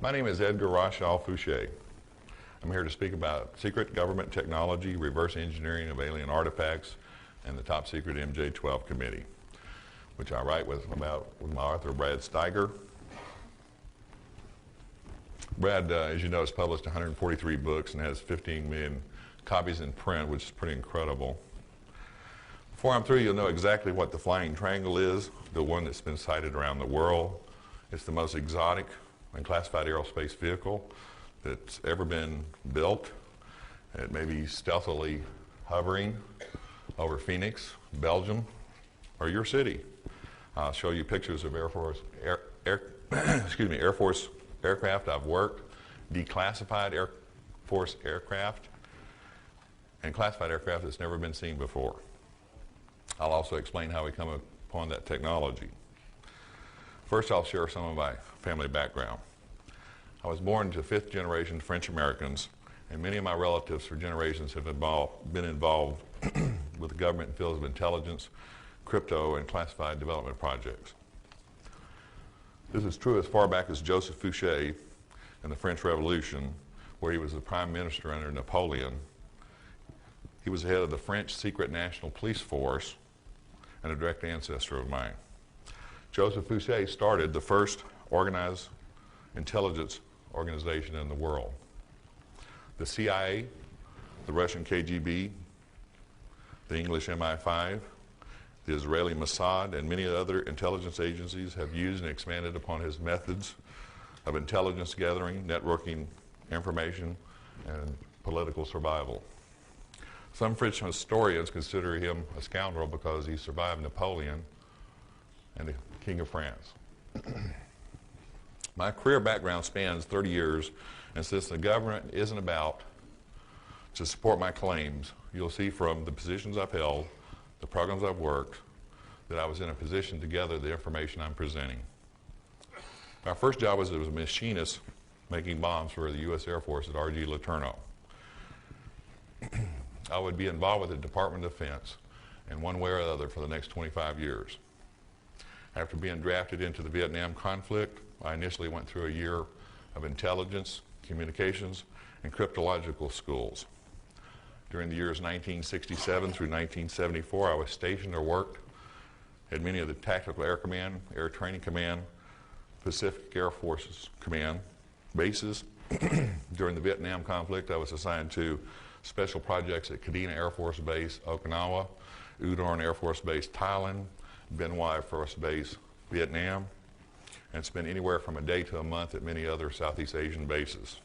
My name is Edgar Rochal Fouché. I'm here to speak about secret government technology, reverse engineering of alien artifacts, and the top secret MJ-12 committee, which I write with my author Brad Steiger. Brad, as you know, has published 143 books and has 15 million copies in print, which is pretty incredible. Before I'm through, you'll know exactly what the flying triangle is, the one that's been sighted around the world. It's the most exotic and classified aerospace vehicle that's ever been built. It may be stealthily hovering over Phoenix, Belgium, or your city. I'll show you pictures of Air Force aircraft I've worked, declassified Air Force aircraft, and classified aircraft that's never been seen before. I'll also explain how we come upon that technology. First, I'll share some of my family background. I was born to fifth generation French Americans, and many of my relatives for generations have been involved with the government in fields of intelligence, crypto, and classified development projects. This is true as far back as Joseph Fouché in the French Revolution, where he was the prime minister under Napoleon. He was the head of the French Secret National Police Force and a direct ancestor of mine. Joseph Fouché started the first organized intelligence organization in the world. The CIA, the Russian KGB, the English MI5, the Israeli Mossad, and many other intelligence agencies have used and expanded upon his methods of intelligence gathering, networking information, and political survival. Some French historians consider him a scoundrel because he survived Napoleon and the King of France. My career background spans 30 years, and since the government isn't about to support my claims, you'll see from the positions I've held, the programs I've worked, that I was in a position to gather the information I'm presenting. My first job was as a machinist making bombs for the U.S. Air Force at R.G. Letourneau. I would be involved with the Department of Defense in one way or other for the next 25 years. After being drafted into the Vietnam conflict, I initially went through a year of intelligence, communications, and cryptological schools. During the years 1967 through 1974, I was stationed or worked at many of the Tactical Air Command, Air Training Command, Pacific Air Forces Command bases. During the Vietnam conflict, I was assigned to special projects at Kadena Air Force Base, Okinawa, Udon Air Force Base, Thailand, Ben Hoa Air Force Base, Vietnam, and spent anywhere from a day to a month at many other Southeast Asian bases.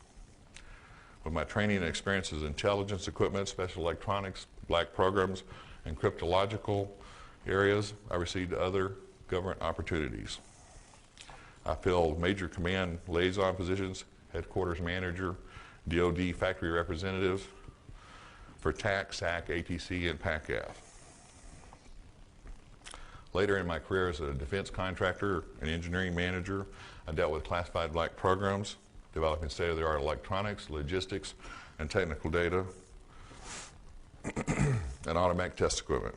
With my training and experiences in intelligence equipment, special electronics, black programs, and cryptological areas, I received other government opportunities. I filled major command liaison positions, headquarters manager, DOD factory representative for TAC, SAC, ATC, and PACAF. Later in my career as a defense contractor and engineering manager, I dealt with classified black programs, developing state-of-the-art electronics, logistics, and technical data, and automatic test equipment.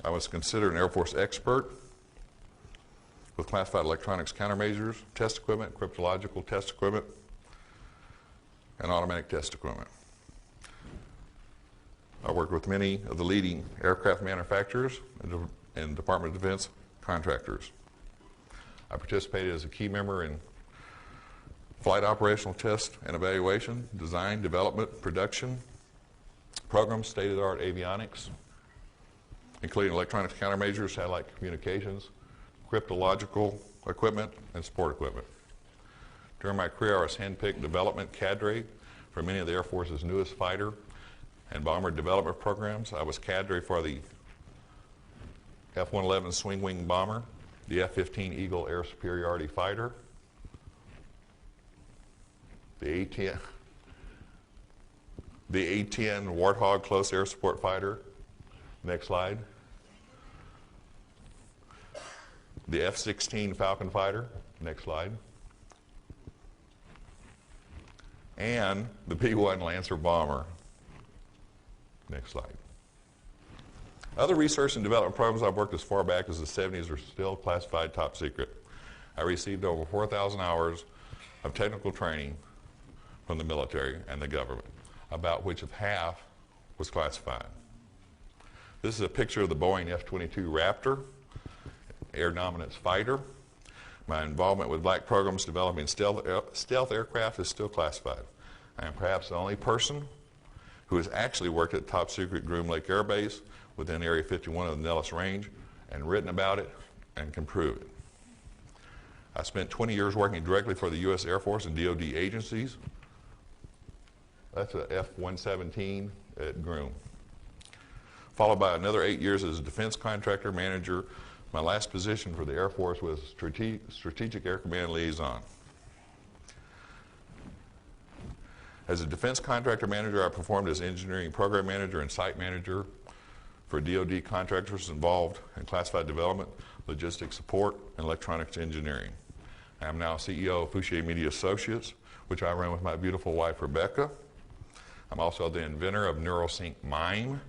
I was considered an Air Force expert with classified electronics countermeasures, test equipment, cryptological test equipment, and automatic test equipment. I worked with many of the leading aircraft manufacturers and Department of Defense contractors. I participated as a key member in flight operational test and evaluation, design, development, production, programs, state-of-the-art avionics, including electronics countermeasures, satellite communications, cryptological equipment, and support equipment. During my career, I was handpicked development cadre for many of the Air Force's newest fighter and bomber development programs. I was cadre for the F-111 Swing Wing bomber, the F-15 Eagle Air Superiority Fighter, the A-10 Warthog Close Air Support Fighter. Next slide. The F-16 Falcon Fighter. Next slide. And the B-1 Lancer Bomber. Next slide. Other research and development programs I've worked as far back as the 70s are still classified top secret. I received over 4,000 hours of technical training from the military and the government, about which of half was classified. This is a picture of the Boeing F-22 Raptor, air dominance fighter. My involvement with black programs developing stealth aircraft is still classified. I am perhaps the only person who has actually worked at top secret Groom Lake Air Base within Area 51 of the Nellis Range and written about it and can prove it. I spent 20 years working directly for the U.S. Air Force and DoD agencies. That's a F-117 at Groom. Followed by another 8 years as a defense contractor manager. My last position for the Air Force was Strategic Air Command Liaison. As a defense contractor manager, I performed as engineering program manager and site manager for DoD contractors involved in classified development, logistics support, and electronics engineering. I am now CEO of Fouchier Media Associates, which I run with my beautiful wife, Rebecca. I'm also the inventor of NeuroSync Mime,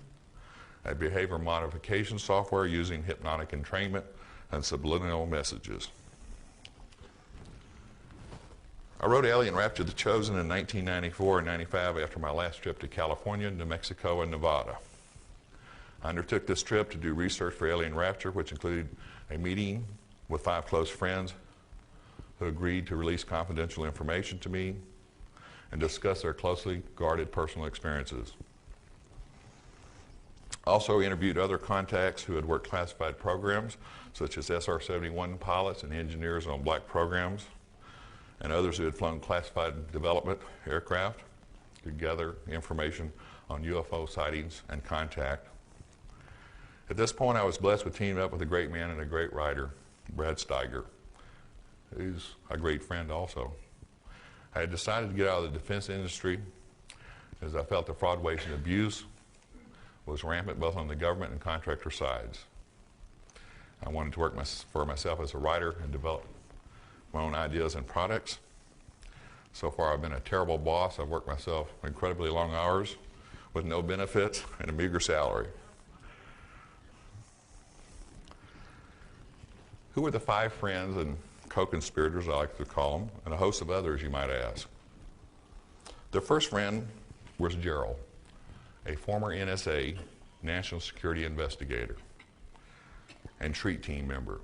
a behavior modification software using hypnotic entrainment and subliminal messages. I wrote Alien Rapture: The Chosen in 1994 and 95 after my last trip to California, New Mexico, and Nevada. I undertook this trip to do research for Alien Rapture, which included a meeting with 5 close friends who agreed to release confidential information to me and discuss their closely guarded personal experiences. Also interviewed other contacts who had worked classified programs, such as SR-71 pilots and engineers on black programs, and others who had flown classified development aircraft to gather information on UFO sightings and contact. At this point, I was blessed with teaming up with a great man and a great writer, Brad Steiger, who's a great friend also. I had decided to get out of the defense industry as I felt the fraud, waste, and abuse was rampant both on the government and contractor sides. I wanted to work for myself as a writer and develop my own ideas and products. So far, I've been a terrible boss. I've worked myself incredibly long hours with no benefits and a meager salary. Who were the 5 friends and co-conspirators, I like to call them, and a host of others, you might ask? The first friend was Gerald, a former NSA National Security Investigator and TREAT team member.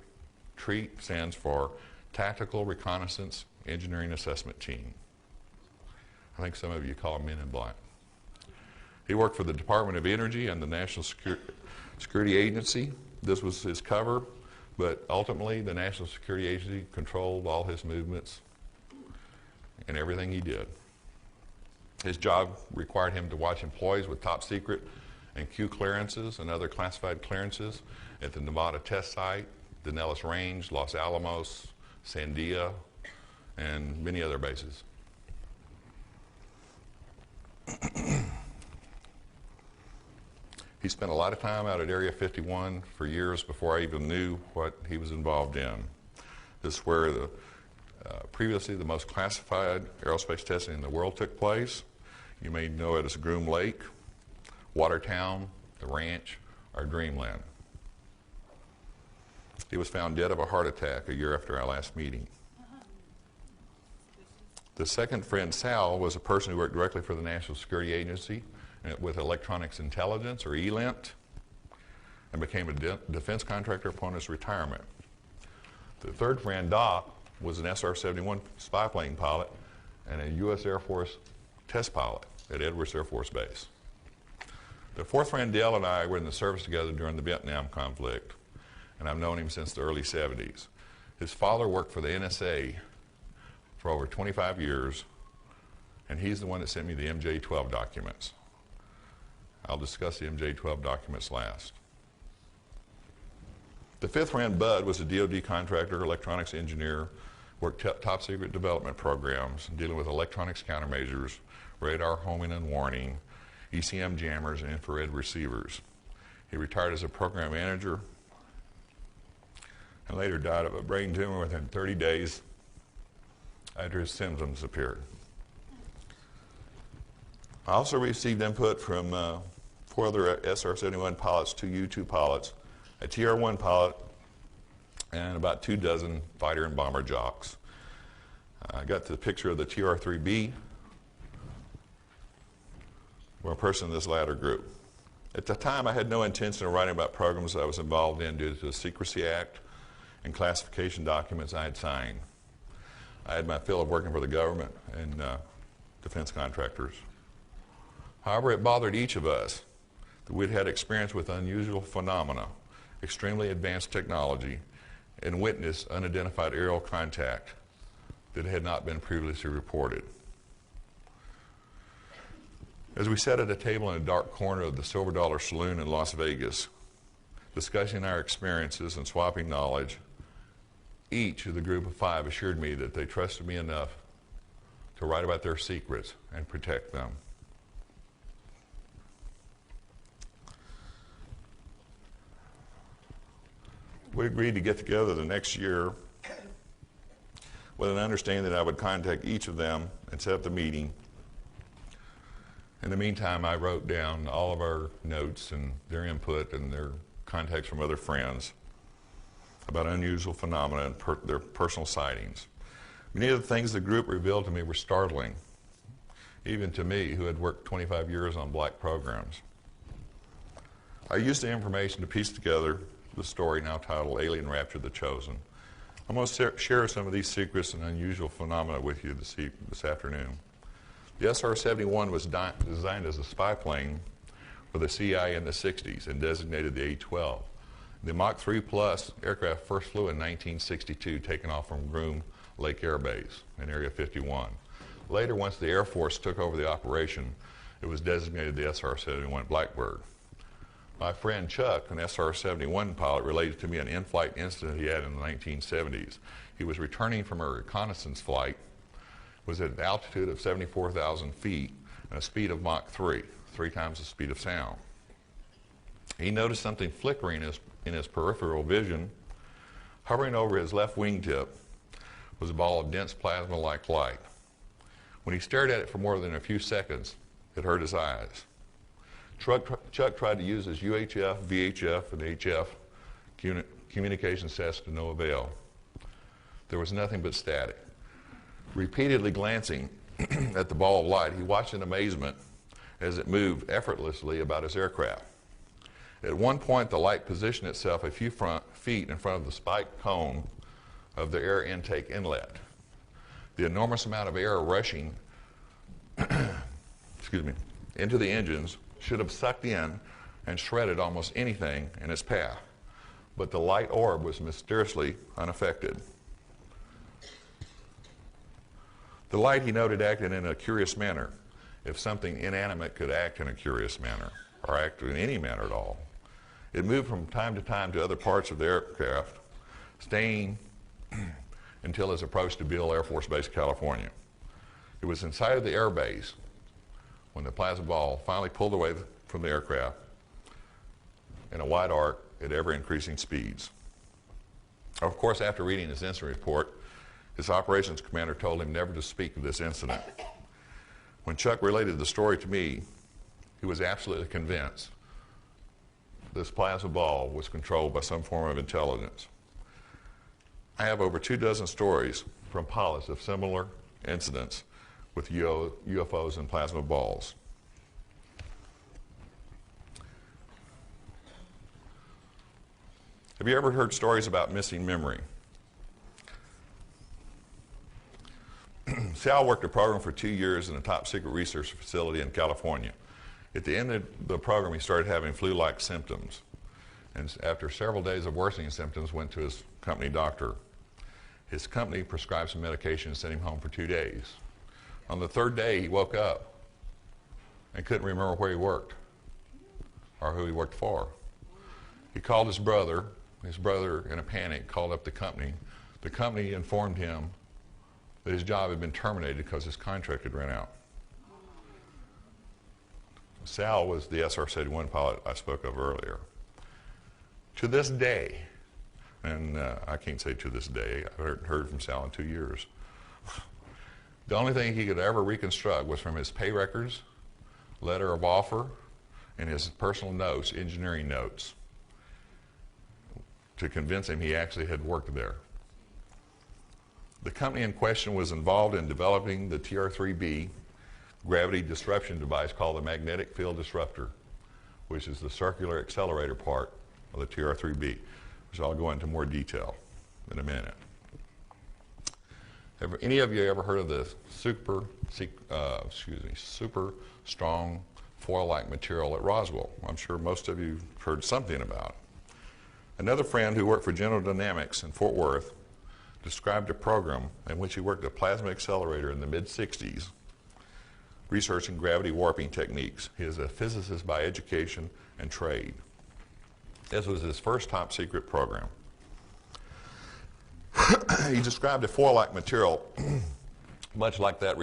TREAT stands for Tactical Reconnaissance Engineering Assessment Team. I think some of you call them Men in Black. He worked for the Department of Energy and the National Security Agency. This was his cover, but ultimately the National Security Agency controlled all his movements and everything he did. His job required him to watch employees with top secret and Q clearances and other classified clearances at the Nevada test site, the Nellis Range, Los Alamos, Sandia, and many other bases. He spent a lot of time out at Area 51 for years before I even knew what he was involved in. This is where previously the most classified aerospace testing in the world took place. You may know it as Groom Lake, Watertown, the Ranch, or Dreamland. He was found dead of a heart attack a year after our last meeting. The second friend, Sal, was a person who worked directly for the National Security Agency with Electronics Intelligence, or ELINT, and became a defense contractor upon his retirement. The third friend, Doc, was an SR-71 spy plane pilot and a U.S. Air Force test pilot at Edwards Air Force Base. The fourth friend, Dale, and I were in the service together during the Vietnam conflict, and I've known him since the early 70s. His father worked for the NSA for over 25 years, and he's the one that sent me the MJ-12 documents. I'll discuss the MJ-12 documents last. The fifth friend, Bud, was a DoD contractor, electronics engineer, worked top secret development programs dealing with electronics countermeasures, radar homing and warning, ECM jammers, and infrared receivers. He retired as a program manager and later died of a brain tumor within 30 days after his symptoms appeared. I also received input from 4 other SR-71 pilots, 2 U-2 pilots, a TR-1 pilot, and about 24 fighter and bomber jocks. I got to the picture of the TR-3B, were a person in this latter group. At the time, I had no intention of writing about programs I was involved in due to the Secrecy Act and classification documents I had signed. I had my fill of working for the government and defense contractors. However, it bothered each of us that we'd had experience with unusual phenomena, extremely advanced technology, and witnessed unidentified aerial contact that had not been previously reported. As we sat at a table in a dark corner of the Silver Dollar Saloon in Las Vegas, discussing our experiences and swapping knowledge, each of the group of 5 assured me that they trusted me enough to write about their secrets and protect them. We agreed to get together the next year with an understanding that I would contact each of them and set up the meeting. In the meantime, I wrote down all of our notes and their input and their contacts from other friends about unusual phenomena and their personal sightings. Many of the things the group revealed to me were startling, even to me, who had worked 25 years on black programs. I used the information to piece together the story now titled Alien Rapture: The Chosen. I'm going to share some of these secrets and unusual phenomena with you this afternoon. The SR-71 was designed as a spy plane for the CIA in the 60s and designated the A-12. The Mach 3 Plus aircraft first flew in 1962, taken off from Groom Lake Air Base in Area 51. Later, once the Air Force took over the operation, it was designated the SR-71 Blackbird. My friend Chuck, an SR-71 pilot, related to me an in-flight incident he had in the 1970s. He was returning from a reconnaissance flight, was at an altitude of 74,000 feet and a speed of Mach 3, 3 times the speed of sound. He noticed something flickering in his peripheral vision. Hovering over his left wingtip was a ball of dense plasma-like light. When he stared at it for more than a few seconds, it hurt his eyes. Chuck tried to use his UHF, VHF, and HF communication sets to no avail. There was nothing but static. Repeatedly glancing at the ball of light, he watched in amazement as it moved effortlessly about his aircraft. At one point, the light positioned itself a few feet in front of the spiked cone of the air intake inlet. The enormous amount of air rushing into the engines should have sucked in and shredded almost anything in its path, but the light orb was mysteriously unaffected. The light, he noted, acted in a curious manner, if something inanimate could act in a curious manner, or act in any manner at all. It moved from time to time to other parts of the aircraft, staying until its approach to Beale Air Force Base, California. It was inside of the air base when the plasma ball finally pulled away from the aircraft in a wide arc at ever-increasing speeds. Of course, after reading his incident report, his operations commander told him never to speak of this incident. When Chuck related the story to me, he was absolutely convinced this plasma ball was controlled by some form of intelligence. I have over 24 stories from pilots of similar incidents with UFOs and plasma balls. Have you ever heard stories about missing memory? Sal worked a program for 2 years in a top secret research facility in California. At the end of the program, he started having flu-like symptoms. And after several days of worsening symptoms, went to his company doctor. His company prescribed some medication and sent him home for 2 days. On the 3rd day, he woke up and couldn't remember where he worked or who he worked for. He called his brother. His brother, in a panic, called up the company. The company informed him that his job had been terminated because his contract had run out. Sal was the SR-71 pilot I spoke of earlier. To this day, and I can't say to this day, I haven't heard from Sal in 2 years. The only thing he could ever reconstruct was from his pay records, letter of offer, and his personal notes, engineering notes. to convince him he actually had worked there. The company in question was involved in developing the TR-3B gravity disruption device called the magnetic field disruptor, which is the circular accelerator part of the TR-3B, which I'll go into more detail in a minute. Have any of you ever heard of the super strong foil-like material at Roswell? I'm sure most of you have heard something about it. Another friend who worked for General Dynamics in Fort Worth described a program in which he worked a plasma accelerator in the mid-60s, researching gravity warping techniques. He is a physicist by education and trade. This was his first top secret program. He described a foil-like material, much like that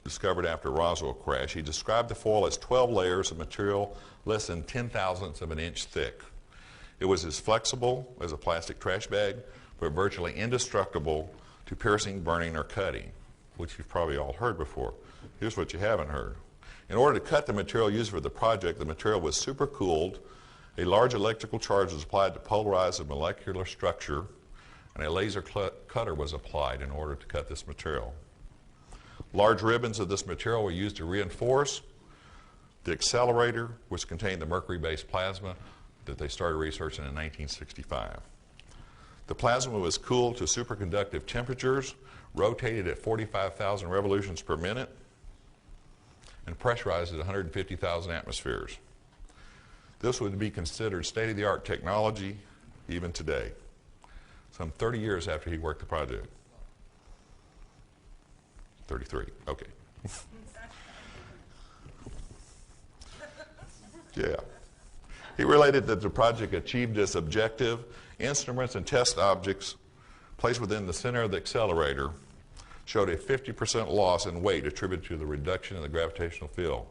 discovered after Roswell crash. He described the foil as 12 layers of material less than 10,000ths of an inch thick. It was as flexible as a plastic trash bag, but virtually indestructible to piercing, burning, or cutting, which you've probably all heard before. Here's what you haven't heard. In order to cut the material used for the project, the material was supercooled, a large electrical charge was applied to polarize the molecular structure, and a laser cutter was applied in order to cut this material. Large ribbons of this material were used to reinforce the accelerator, which contained the mercury-based plasma that they started researching in 1965. The plasma was cooled to superconductive temperatures, rotated at 45,000 revolutions per minute, and pressurized at 150,000 atmospheres. This would be considered state-of-the-art technology even today, some 30 years after he worked the project. 33, okay. Yeah. He related that the project achieved this objective. Instruments and test objects placed within the center of the accelerator showed a 50% loss in weight attributed to the reduction in the gravitational field.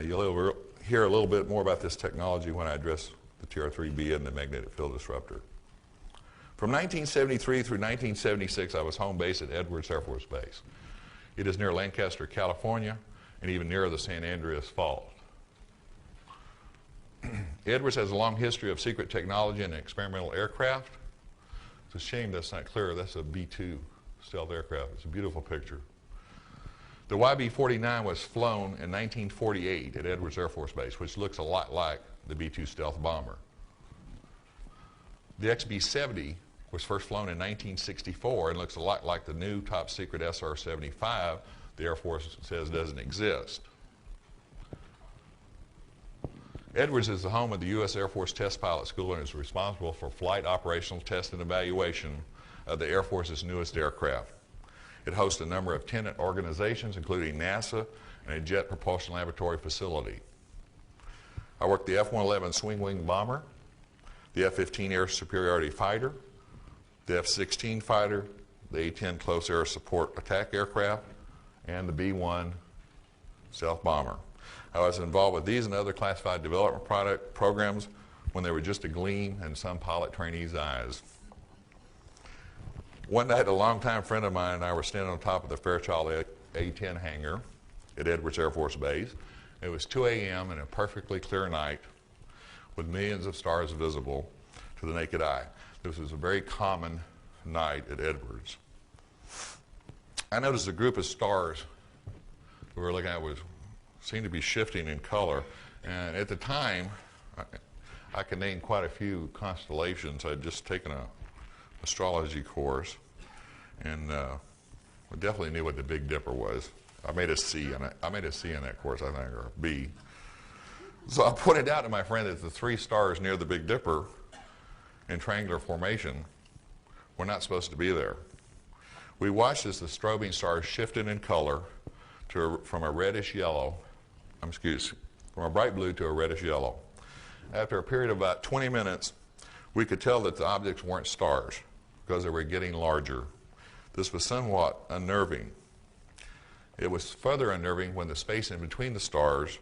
You'll hear a little bit more about this technology when I address the TR-3B and the magnetic field disruptor. From 1973 through 1976, I was home base at Edwards Air Force Base. It is near Lancaster, California, and even nearer the San Andreas Fault. Edwards has a long history of secret technology and experimental aircraft. It's a shame that's not clear. That's a B-2 stealth aircraft. It's a beautiful picture. The YB-49 was flown in 1948 at Edwards Air Force Base, which looks a lot like the B-2 stealth bomber. The XB-70 was first flown in 1964 and looks a lot like the new top secret SR-75 the Air Force says doesn't exist. Edwards is the home of the U.S. Air Force Test Pilot School and is responsible for flight operational test and evaluation of the Air Force's newest aircraft. It hosts a number of tenant organizations, including NASA and a Jet Propulsion Laboratory facility. I worked the F-111 Swing Wing Bomber, the F-15 Air Superiority Fighter, the F-16 Fighter, the A-10 Close Air Support Attack Aircraft, and the B-1 Stealth Bomber. I was involved with these and other classified development programs when they were just a gleam in some pilot trainees' eyes. One night, a longtime friend of mine and I were standing on top of the Fairchild A-10 hangar at Edwards Air Force Base. It was 2 a.m. and a perfectly clear night with millions of stars visible to the naked eye. This was a very common night at Edwards. I noticed a group of stars we were looking at seemed to be shifting in color. And at the time, I could name quite a few constellations. I'd just taken an astrology course, and I definitely knew what the Big Dipper was. I made a C in that course, I think, or a B. So I pointed out to my friend that the three stars near the Big Dipper in triangular formation were not supposed to be there. We watched as the strobing stars shifted in color from a bright blue to a reddish yellow. After a period of about 20 minutes, we could tell that the objects weren't stars because they were getting larger. This was somewhat unnerving. It was further unnerving when the space in between the stars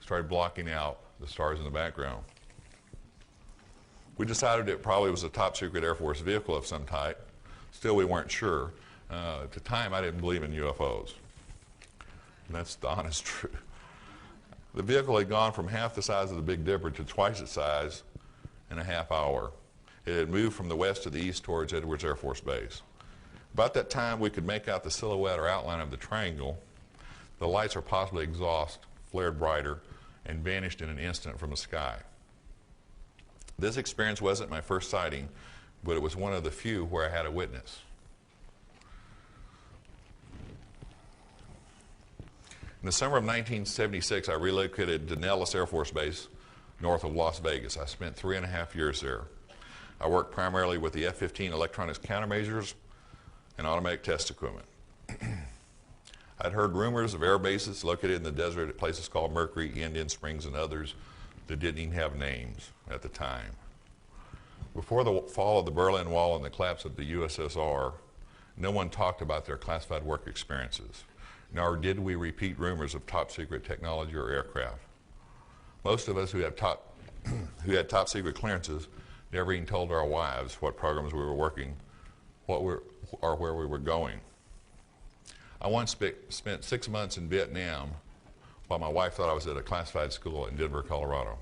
started blocking out the stars in the background. We decided it probably was a top secret Air Force vehicle of some type. Still, we weren't sure. At the time, I didn't believe in UFOs. And that's the honest truth. The vehicle had gone from half the size of the Big Dipper to twice its size and a half hour. It had moved from the west to the east towards Edwards Air Force Base. About that time, we could make out the silhouette or outline of the triangle. The lights, or possibly exhaust, flared brighter and vanished in an instant from the sky. This experience wasn't my first sighting, but it was one of the few where I had a witness. In the summer of 1976, I relocated to Nellis Air Force Base, north of Las Vegas. I spent 3.5 years there. I worked primarily with the F-15 electronics countermeasures and automatic test equipment. I'd heard rumors of air bases located in the desert at places called Mercury, Indian Springs, and others that didn't even have names at the time. Before the fall of the Berlin Wall and the collapse of the USSR, no one talked about their classified work experiences, nor did we repeat rumors of top secret technology or aircraft. Most of us who had top secret clearances never even told our wives what programs we were working, or where we were going. I once spent 6 months in Vietnam while my wife thought I was at a classified school in Denver, Colorado.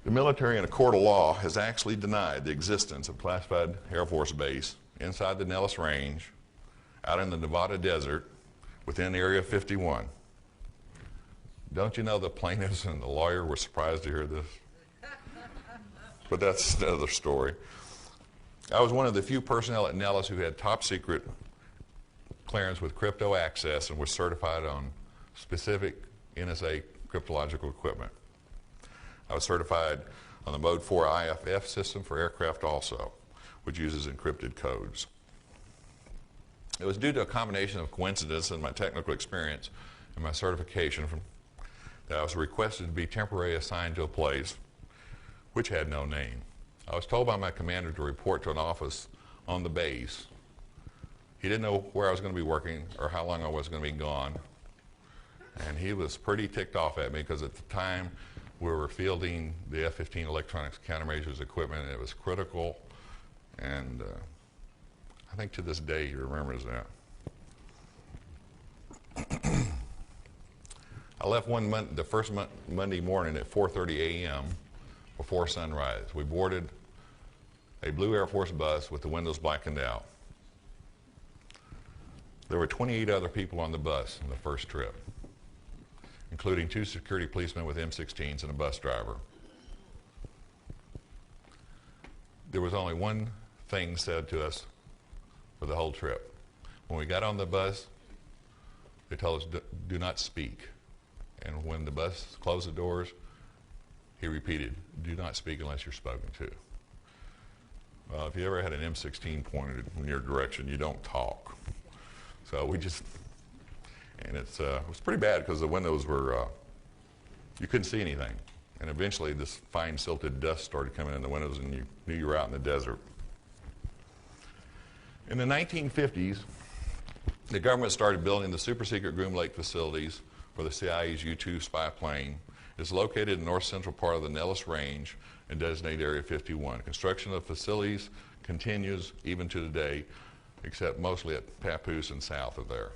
The military in a court of law has actually denied the existence of classified Air Force Base inside the Nellis Range, out in the Nevada desert, within Area 51. Don't you know the plaintiffs and the lawyer were surprised to hear this? But that's another story. I was one of the few personnel at Nellis who had top secret clearance with crypto access and was certified on specific NSA cryptological equipment. I was certified on the Mode 4 IFF system for aircraft also, which uses encrypted codes. It was due to a combination of coincidence and my technical experience and my certification that I was requested to be temporarily assigned to a place which had no name. I was told by my commander to report to an office on the base. He didn't know where I was going to be working or how long I was going to be gone. And he was pretty ticked off at me because at the time we were fielding the F-15 electronics countermeasures equipment, and it was critical. And I think to this day he remembers that. I left the first Monday morning at 4:30 a.m. before sunrise. We boarded a blue Air Force bus with the windows blackened out. There were 28 other people on the bus on the first trip, including 2 security policemen with M16s and a bus driver. There was only one thing said to us for the whole trip. When we got on the bus, they told us, do not speak. And when the bus closed the doors, he repeated, do not speak unless you're spoken to. Well, if you ever had an M16 pointed in your direction, you don't talk. So we just, and it was pretty bad because the windows were, you couldn't see anything. And eventually this fine silted dust started coming in the windows and you knew you were out in the desert. In the 1950s, the government started building the super secret Groom Lake facilities for the CIA's U-2 spy plane. It's located in the north central part of the Nellis Range and designated Area 51. Construction of facilities continues even to today, except mostly at Papoose and south of there.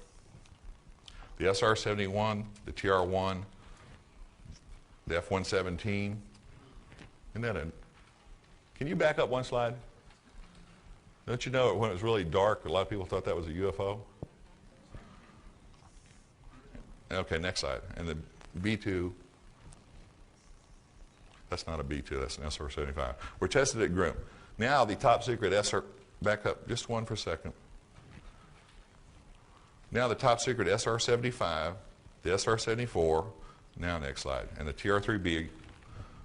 The SR-71, the TR-1, the F-117, can you back up one slide? Don't you know when it was really dark, a lot of people thought that was a UFO? Okay, next slide. And the B-2, that's not a B-2, that's an SR-75. We're tested at Groom. Now the top secret SR, back up just one for a second. Now the top secret SR-75, the SR-74, now next slide, and the TR-3B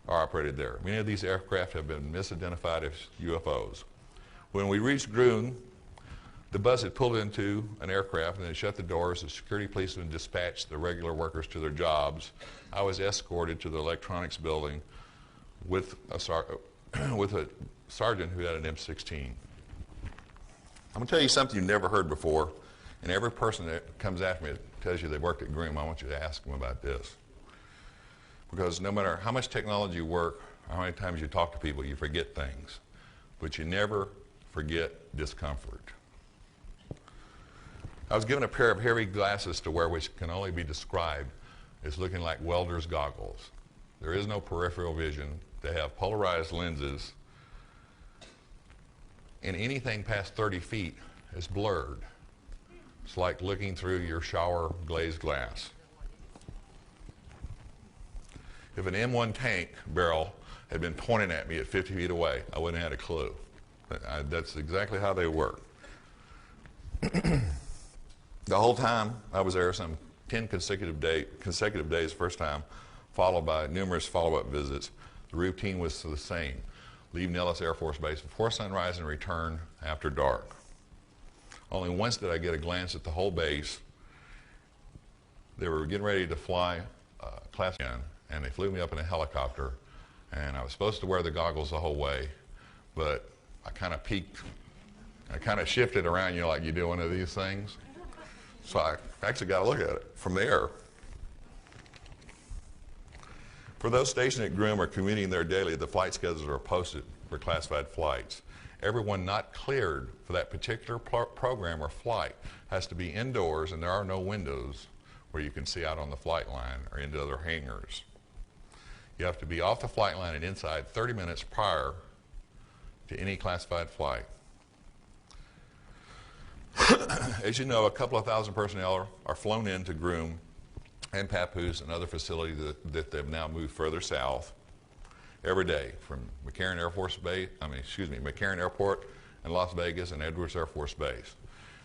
are operated there. Many of these aircraft have been misidentified as UFOs. When we reached Groom, the bus had pulled into an aircraft and they shut the doors. The security policemen dispatched the regular workers to their jobs. I was escorted to the electronics building with a sergeant who had an M16. I'm going to tell you something you've never heard before, and every person that comes after me that tells you they worked at Groom, I want you to ask them about this. Because no matter how much technology you work, or how many times you talk to people, you forget things. But you never forget discomfort. I was given a pair of heavy glasses to wear which can only be described as looking like welder's goggles. There is no peripheral vision. They have polarized lenses, and anything past 30 feet is blurred. It's like looking through your shower glazed glass. If an M1 tank barrel had been pointing at me at 50 feet away, I wouldn't have had a clue. That's exactly how they work. The whole time I was there, some 10 consecutive days first time, followed by numerous follow-up visits. The routine was the same. Leave Nellis Air Force Base before sunrise and return after dark. Only once did I get a glance at the whole base. They were getting ready to fly class in, and they flew me up in a helicopter, and I was supposed to wear the goggles the whole way, but I kind of peeked. I kind of shifted around, you know, like you do one of these things. So I actually got to look at it from the air. For those stationed at Groom or commuting there daily, the flight schedules are posted for classified flights. Everyone not cleared for that particular program or flight has to be indoors, and there are no windows where you can see out on the flight line or into other hangars. You have to be off the flight line and inside 30 minutes prior to any classified flight. As you know, a couple of thousand personnel are flown into Groom and Papoose and other facilities that they've now moved further south every day from McCarran Airport and Las Vegas and Edwards Air Force Base.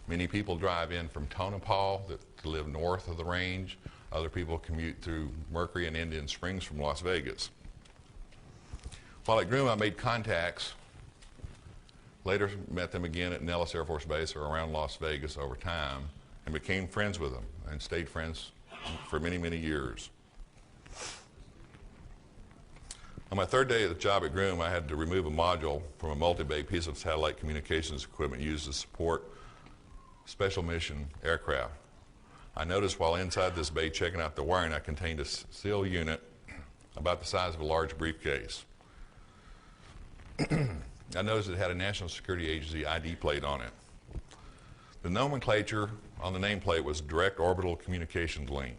Many people drive in from Tonopah to live north of the range. Other people commute through Mercury and Indian Springs from Las Vegas. While at Groom, I made contacts. Later met them again at Nellis Air Force Base or around Las Vegas over time and became friends with them and stayed friends for many, many years. On my third day of the job at Groom, I had to remove a module from a multi-bay piece of satellite communications equipment used to support special mission aircraft. I noticed while inside this bay checking out the wiring, I contained a steel unit about the size of a large briefcase. I noticed it had a National Security Agency ID plate on it. The nomenclature on the nameplate was Direct Orbital Communications Link,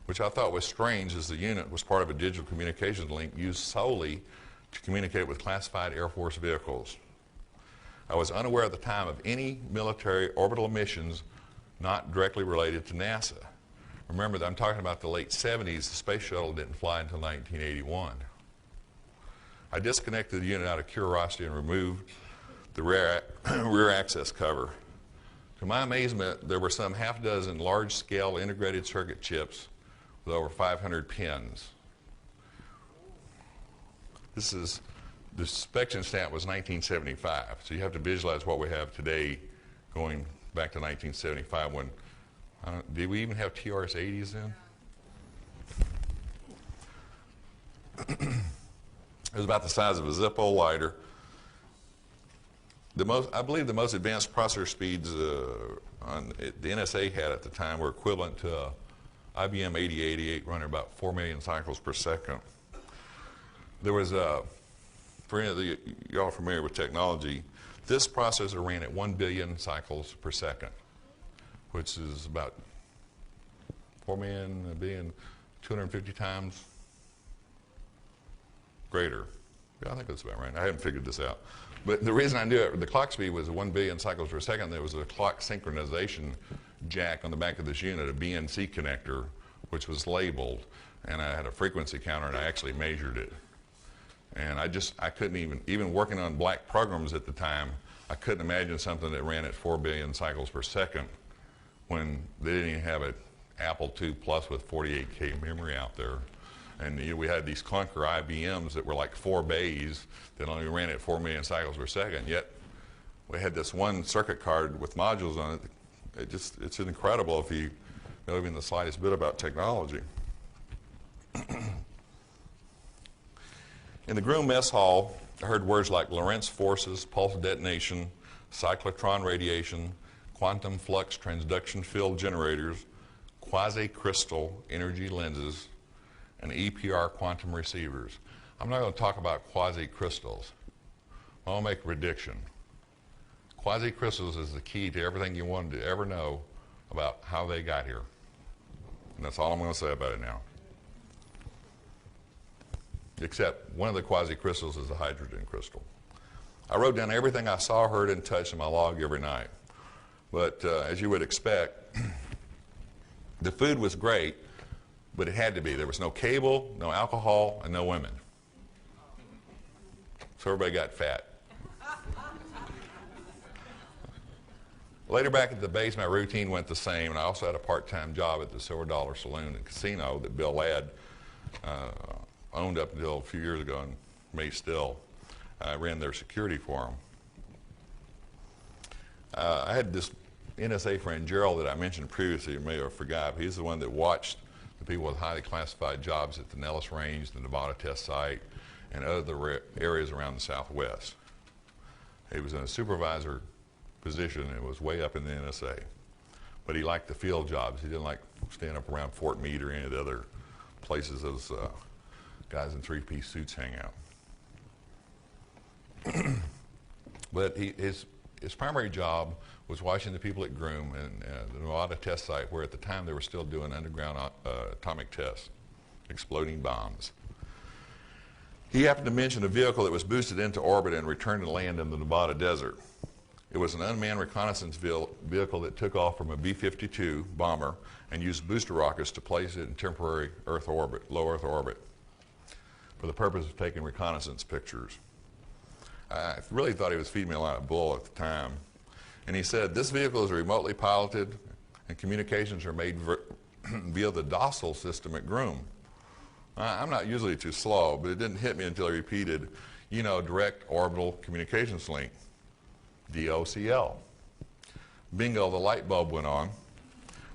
which I thought was strange as the unit was part of a digital communications link used solely to communicate with classified Air Force vehicles. I was unaware at the time of any military orbital missions not directly related to NASA. Remember that I'm talking about the late 70s. The space shuttle didn't fly until 1981. I disconnected the unit out of curiosity and removed the rear access cover. To my amazement, there were some half dozen large-scale integrated circuit chips with over 500 pins. The inspection stamp was 1975, so you have to visualize what we have today going back to 1975 when, did we even have TRS-80s then? It was about the size of a Zippo lighter. I believe the most advanced processor speeds the NSA had at the time were equivalent to IBM 8088 running about 4 million cycles per second. There was for any of y'all familiar with technology, this processor ran at 1 billion cycles per second, which is about 4 million, a billion, 250 times greater. Yeah, I think that's about right. I haven't figured this out. But the reason I knew it, the clock speed was 1 billion cycles per second. There was a clock synchronization jack on the back of this unit, a BNC connector, which was labeled. And I had a frequency counter, and I actually measured it. And I couldn't even working on black programs at the time, I couldn't imagine something that ran at 4 billion cycles per second when they didn't even have an Apple II Plus with 48K memory out there. And we had these clunker IBMs that were like 4 bays that only ran at 4 million cycles per second. Yet we had this one circuit card with modules on it. It's incredible if you know even the slightest bit about technology. In the Groom mess hall, I heard words like Lorentz forces, pulse detonation, cyclotron radiation, quantum flux transduction field generators, quasi-crystal energy lenses, and EPR quantum receivers. I'm not going to talk about quasi-crystals. I want to make a prediction. Quasi-crystals is the key to everything you wanted to ever know about how they got here. And that's all I'm going to say about it now. except one of the quasi-crystals is a hydrogen crystal. I wrote down everything I saw, heard, and touched in my log every night. But as you would expect, the food was great, but it had to be. There was no cable, no alcohol, and no women. So everybody got fat. Later back at the base, my routine went the same, and I also had a part-time job at the Silver Dollar Saloon and Casino that Bill Ladd owned up until a few years ago and may still. I ran their security for him. I had this NSA friend, Gerald, that I mentioned previously, you may have forgot. He's the one that watched the people with highly classified jobs at the Nellis Range, the Nevada test site, and other areas around the Southwest. He was in a supervisor position and was way up in the NSA. But he liked the field jobs. He didn't like staying up around Fort Meade or any of the other places those guys in three-piece suits hang out. But his primary job was watching the people at Groom and the Nevada test site, where at the time they were still doing underground atomic tests, exploding bombs. He happened to mention a vehicle that was boosted into orbit and returned to land in the Nevada desert. It was an unmanned reconnaissance vehicle that took off from a B-52 bomber and used booster rockets to place it in temporary Earth orbit, low Earth orbit, for the purpose of taking reconnaissance pictures. I really thought he was feeding me a lot of bull at the time. And he said, this vehicle is remotely piloted and communications are made via the docile system at Groom. I'm not usually too slow, but it didn't hit me until he repeated, direct orbital communications link, DOCL. Bingo, the light bulb went on.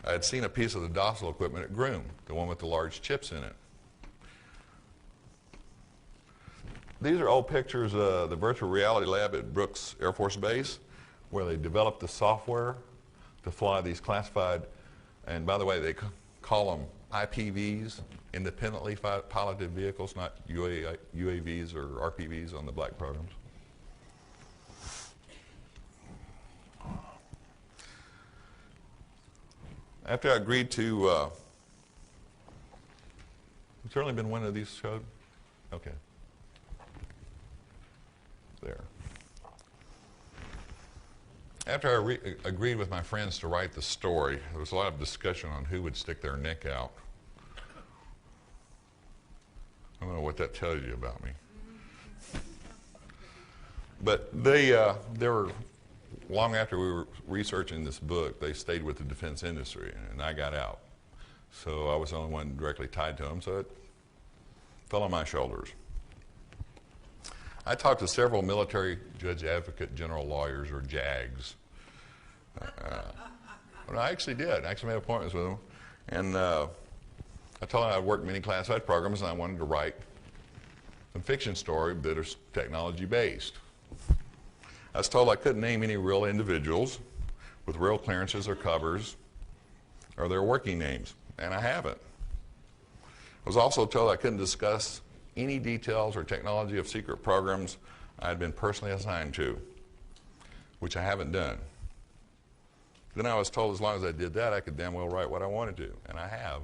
I had seen a piece of the docile equipment at Groom, the one with the large chips in it. These are old pictures of the virtual reality lab at Brooks Air Force Base, where they developed the software to fly these classified, and by the way, they call them IPVs, independently piloted vehicles, not UAVs or RPVs on the black programs. After I agreed to, has there only been one of these showed? Okay. There. After I agreed with my friends to write the story, there was a lot of discussion on who would stick their neck out. I don't know what that tells you about me. But they were, long after we were researching this book, they stayed with the defense industry, and I got out. So I was the only one directly tied to them, so it fell on my shoulders. I talked to several military judge advocate general lawyers, or JAGs. Well, I actually did. I actually made appointments with them. And I told them I'd worked many classified programs and I wanted to write a fiction story that is technology-based. I was told I couldn't name any real individuals with real clearances or covers or their working names, and I haven't. I was also told I couldn't discuss any details or technology of secret programs I had been personally assigned to, which I haven't done. Then I was told as long as I did that, I could damn well write what I wanted to, and I have.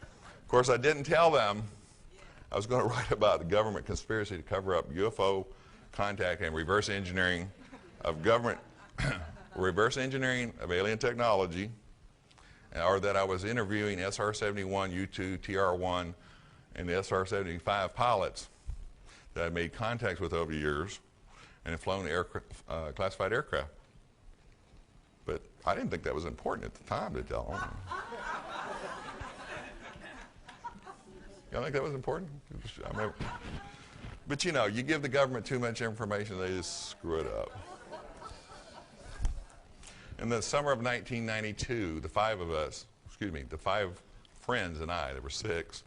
Of course, I didn't tell them I was going to write about the government conspiracy to cover up UFO contact and reverse engineering of government, reverse engineering of alien technology, or that I was interviewing SR-71, U-2, TR-1, and the SR-75 pilots that I made contacts with over the years and had flown classified aircraft. But I didn't think that was important at the time to tell them. You don't think that was important? But you know, you give the government too much information, they just screw it up. In the summer of 1992, the five friends and I, there were six.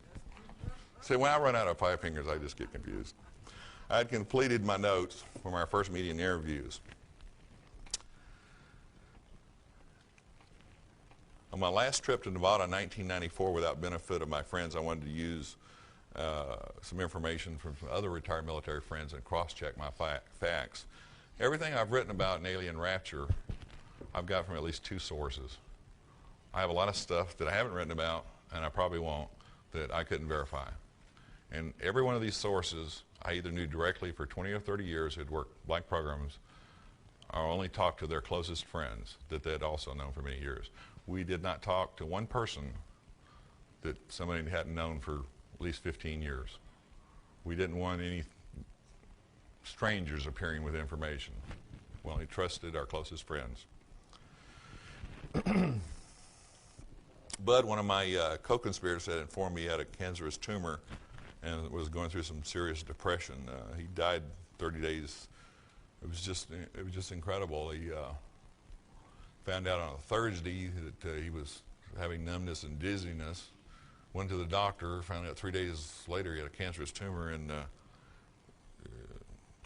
See, when I run out of five fingers, I just get confused. I had completed my notes from our first meeting interviews. On my last trip to Nevada in 1994, without benefit of my friends, I wanted to use some information from some other retired military friends and cross-check my facts. Everything I've written about an alien rapture, I've got from at least two sources. I have a lot of stuff that I haven't written about, and I probably won't, that I couldn't verify. And every one of these sources, I either knew directly for 20 or 30 years who'd worked blank programs, or only talked to their closest friends that they'd also known for many years. We did not talk to one person that somebody hadn't known for at least 15 years. We didn't want any strangers appearing with information. We only trusted our closest friends. Bud, one of my co-conspirators, had informed me he had a cancerous tumor and was going through some serious depression. He died 30 days. It was just incredible. He found out on a Thursday that he was having numbness and dizziness. Went to the doctor, found out 3 days later he had a cancerous tumor, and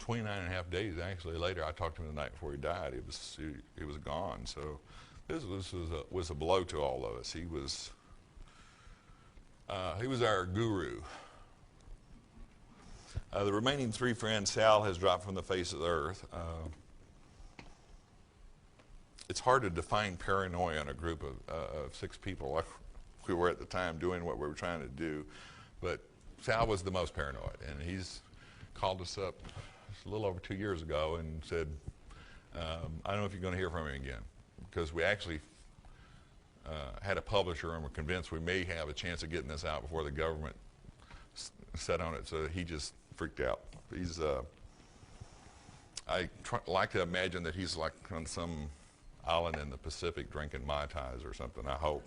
29 and a half days actually later, I talked to him the night before he died. He was gone. So this was a blow to all of us. He was our guru. The remaining three friends, Sal has dropped from the face of the earth. It's hard to define paranoia in a group of 6 people like we were at the time doing what we were trying to do. But Sal was the most paranoid, and he's called us up a little over 2 years ago and said, I don't know if you're going to hear from me again, because we actually had a publisher and were convinced we may have a chance of getting this out before the government set on it, so he just freaked out. I like to imagine that he's like on some island in the Pacific drinking Mai Tais or something, I hope.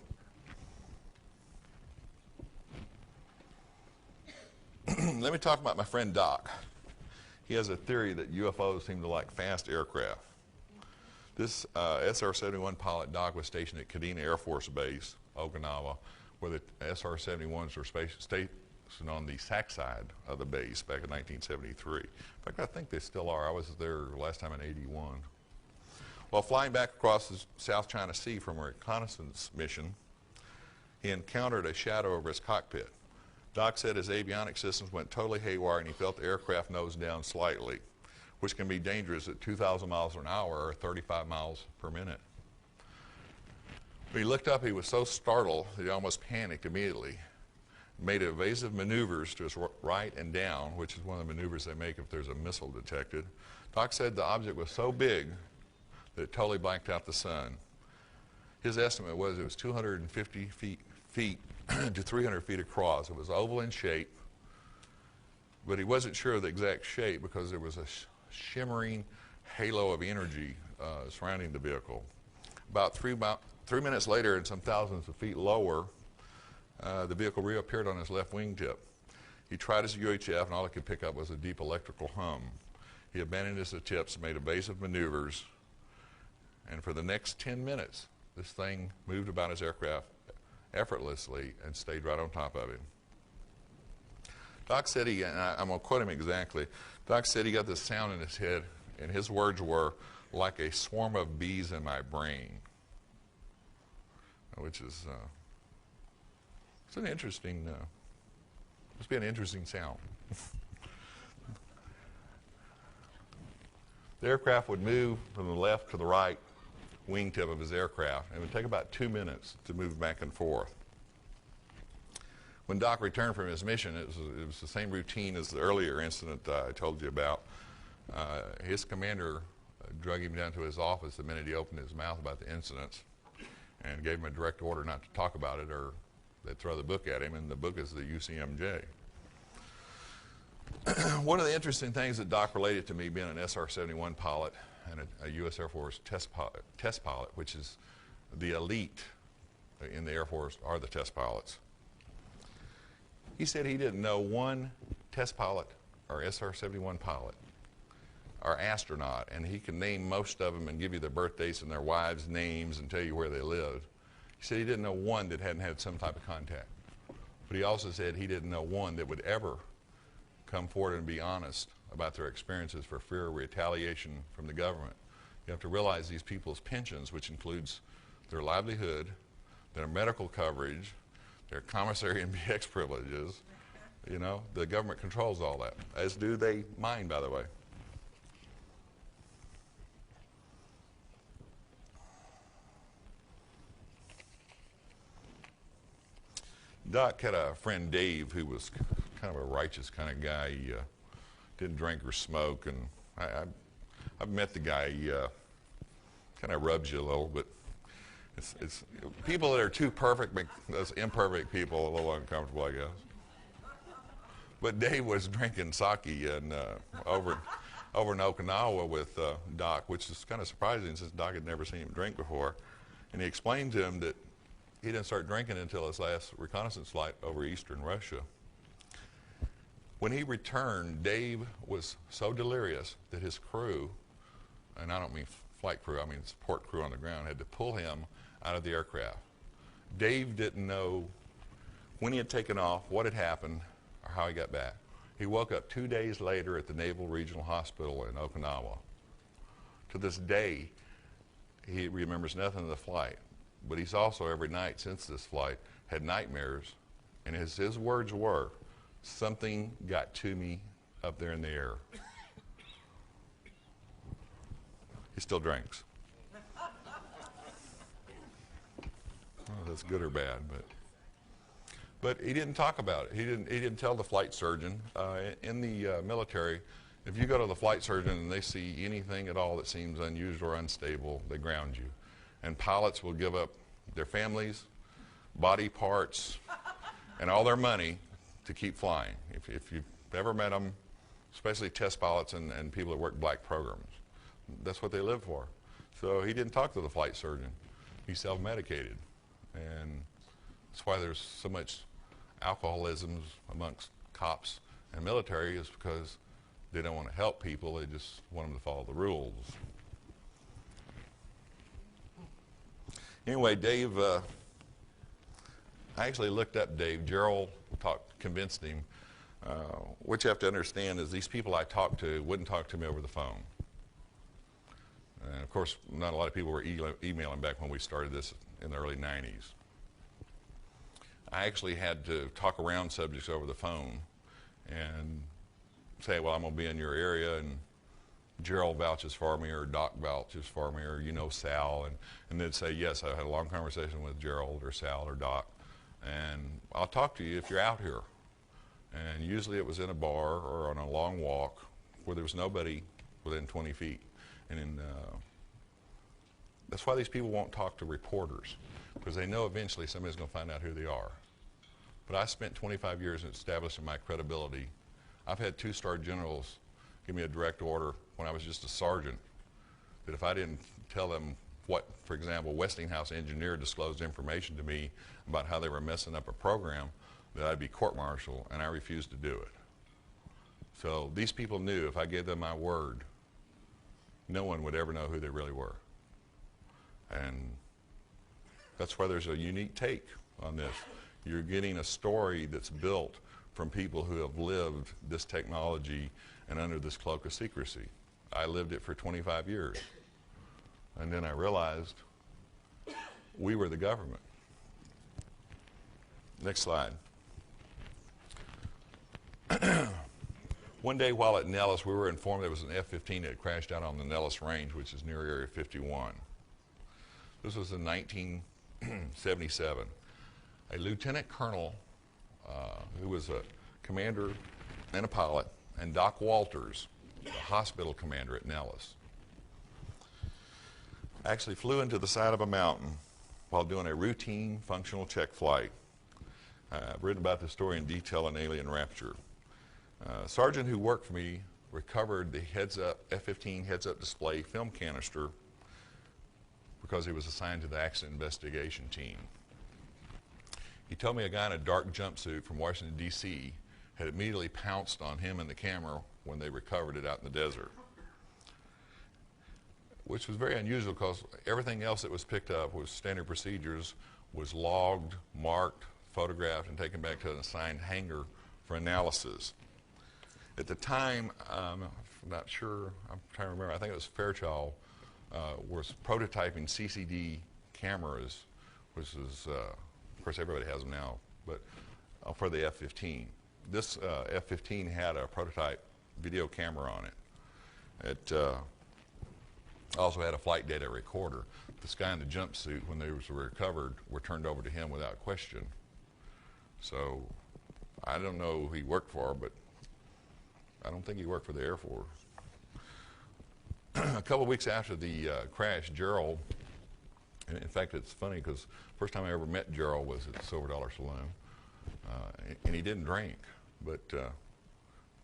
Let me talk about my friend Doc. He has a theory that UFOs seem to like fast aircraft. This SR-71 pilot, Doc, was stationed at Kadena Air Force Base, Okinawa, where the SR-71s were stationed on the SAC side of the base back in 1973. In fact, I think they still are. I was there last time in '81. While flying back across the South China Sea from a reconnaissance mission, he encountered a shadow over his cockpit. Doc said his avionics systems went totally haywire and he felt the aircraft nose down slightly, which can be dangerous at 2,000 miles an hour or 35 miles per minute. When he looked up, he was so startled that he almost panicked immediately. Made evasive maneuvers to his right and down, which is one of the maneuvers they make if there's a missile detected. Doc said the object was so big that it totally blanked out the sun. His estimate was it was 250 feet to 300 feet across. It was oval in shape, but he wasn't sure of the exact shape because there was a shimmering halo of energy surrounding the vehicle. About 3 minutes later, and some thousands of feet lower, the vehicle reappeared on his left wingtip. He tried his UHF, and all he could pick up was a deep electrical hum. He abandoned his attempts, made evasive maneuvers, and for the next 10 minutes, this thing moved about his aircraft effortlessly and stayed right on top of him. Doc said and I'm going to quote him exactly, Doc said he got this sound in his head, and his words were, like a swarm of bees in my brain, which is, it's an interesting, must be an interesting sound. The aircraft would move from the left to the right wingtip of his aircraft, and it would take about 2 minutes to move back and forth. When Doc returned from his mission, it was the same routine as the earlier incident I told you about. His commander drug him down to his office the minute he opened his mouth about the incidents and gave him a direct order not to talk about it or they'd throw the book at him, and the book is the UCMJ. One of the interesting things that Doc related to me being an SR-71 pilot and a U.S. Air Force test pilot, which is the elite in the Air Force are the test pilots. He said he didn't know one test pilot or SR-71 pilot or astronaut, and he can name most of them and give you their birthdates and their wives' names and tell you where they lived. He said he didn't know one that hadn't had some type of contact. But he also said he didn't know one that would ever come forward and be honest about their experiences for fear of retaliation from the government. You have to realize these people's pensions, which includes their livelihood, their medical coverage, their commissary and BX privileges, you know, the government controls all that, as do they mine, by the way. Doc had a friend, Dave, who was kind of a righteous kind of guy. He didn't drink or smoke, and I've met the guy. He kind of rubs you a little, but it's people that are too perfect make those imperfect people a little uncomfortable, I guess. But Dave was drinking sake and over in Okinawa with Doc, which is kind of surprising since Doc had never seen him drink before. And he explained to him that he didn't start drinking until his last reconnaissance flight over eastern Russia. When he returned, Dave was so delirious that his crew, and I don't mean flight crew, I mean support crew on the ground, had to pull him out of the aircraft. Dave didn't know when he had taken off, what had happened, or how he got back. He woke up 2 days later at the Naval Regional Hospital in Okinawa. To this day, he remembers nothing of the flight, but he's also every night since this flight had nightmares, and his words were, "Something got to me up there in the air." He still drinks. Oh, that's good or bad, but he didn't talk about it. He didn't tell the flight surgeon. In the military, if you go to the flight surgeon and they see anything at all that seems unusual or unstable, they ground you. And pilots will give up their families, body parts, and all their money to keep flying. If you've ever met them, especially test pilots and people that work black programs, that's what they live for. So he didn't talk to the flight surgeon. He self-medicated. And that's why there's so much alcoholism amongst cops and military, is because they don't want to help people. They just want them to follow the rules. Anyway, Dave, I actually looked up Dave. Gerald convinced him. What you have to understand is these people I talked to wouldn't talk to me over the phone. And of course, not a lot of people were emailing back when we started this in the early 90s. I actually had to talk around subjects over the phone and say, well, I'm going to be in your area, and Gerald vouches for me, or Doc vouches for me, or you know Sal, and they'd say, yes, I had a long conversation with Gerald or Sal or Doc, and I'll talk to you if you're out here. And usually it was in a bar or on a long walk where there was nobody within 20 feet. And that's why these people won't talk to reporters, because they know eventually somebody's going to find out who they are. But I spent 25 years in establishing my credibility. I've had 2-star generals give me a direct order when I was just a sergeant, that if I didn't tell them what, for example, Westinghouse engineer disclosed information to me about how they were messing up a program, that I'd be court-martialed, and I refused to do it. So these people knew if I gave them my word, no one would ever know who they really were. And that's why there's a unique take on this. You're getting a story that's built from people who have lived this technology and under this cloak of secrecy. I lived it for 25 years. And then I realized we were the government. Next slide. One day while at Nellis, we were informed there was an F-15 that had crashed out on the Nellis Range, which is near Area 51. This was in 1977. A lieutenant colonel, who was a commander and a pilot, and Doc Walters, the hospital commander at Nellis, actually flew into the side of a mountain while doing a routine functional check flight. I've written about this story in detail in Alien Rapture. A sergeant who worked for me recovered the heads-up F-15 heads-up display film canister because he was assigned to the accident investigation team. He told me a guy in a dark jumpsuit from Washington, D.C. had immediately pounced on him and the camera when they recovered it out in the desert, which was very unusual because everything else that was picked up was standard procedures, was logged, marked, photographed, and taken back to an assigned hangar for analysis. At the time, I'm not sure, I'm trying to remember, I think it was Fairchild, was prototyping CCD cameras, which is, of course everybody has them now, but for the F-15. This F-15 had a prototype video camera on it. It also had a flight data recorder. This guy in the jumpsuit, when they were recovered, were turned over to him without question. So I don't know who he worked for, but I don't think he worked for the Air Force. A couple of weeks after the crash, Gerald, and in fact, it's funny because first time I ever met Gerald was at Silver Dollar Saloon, and he didn't drink, but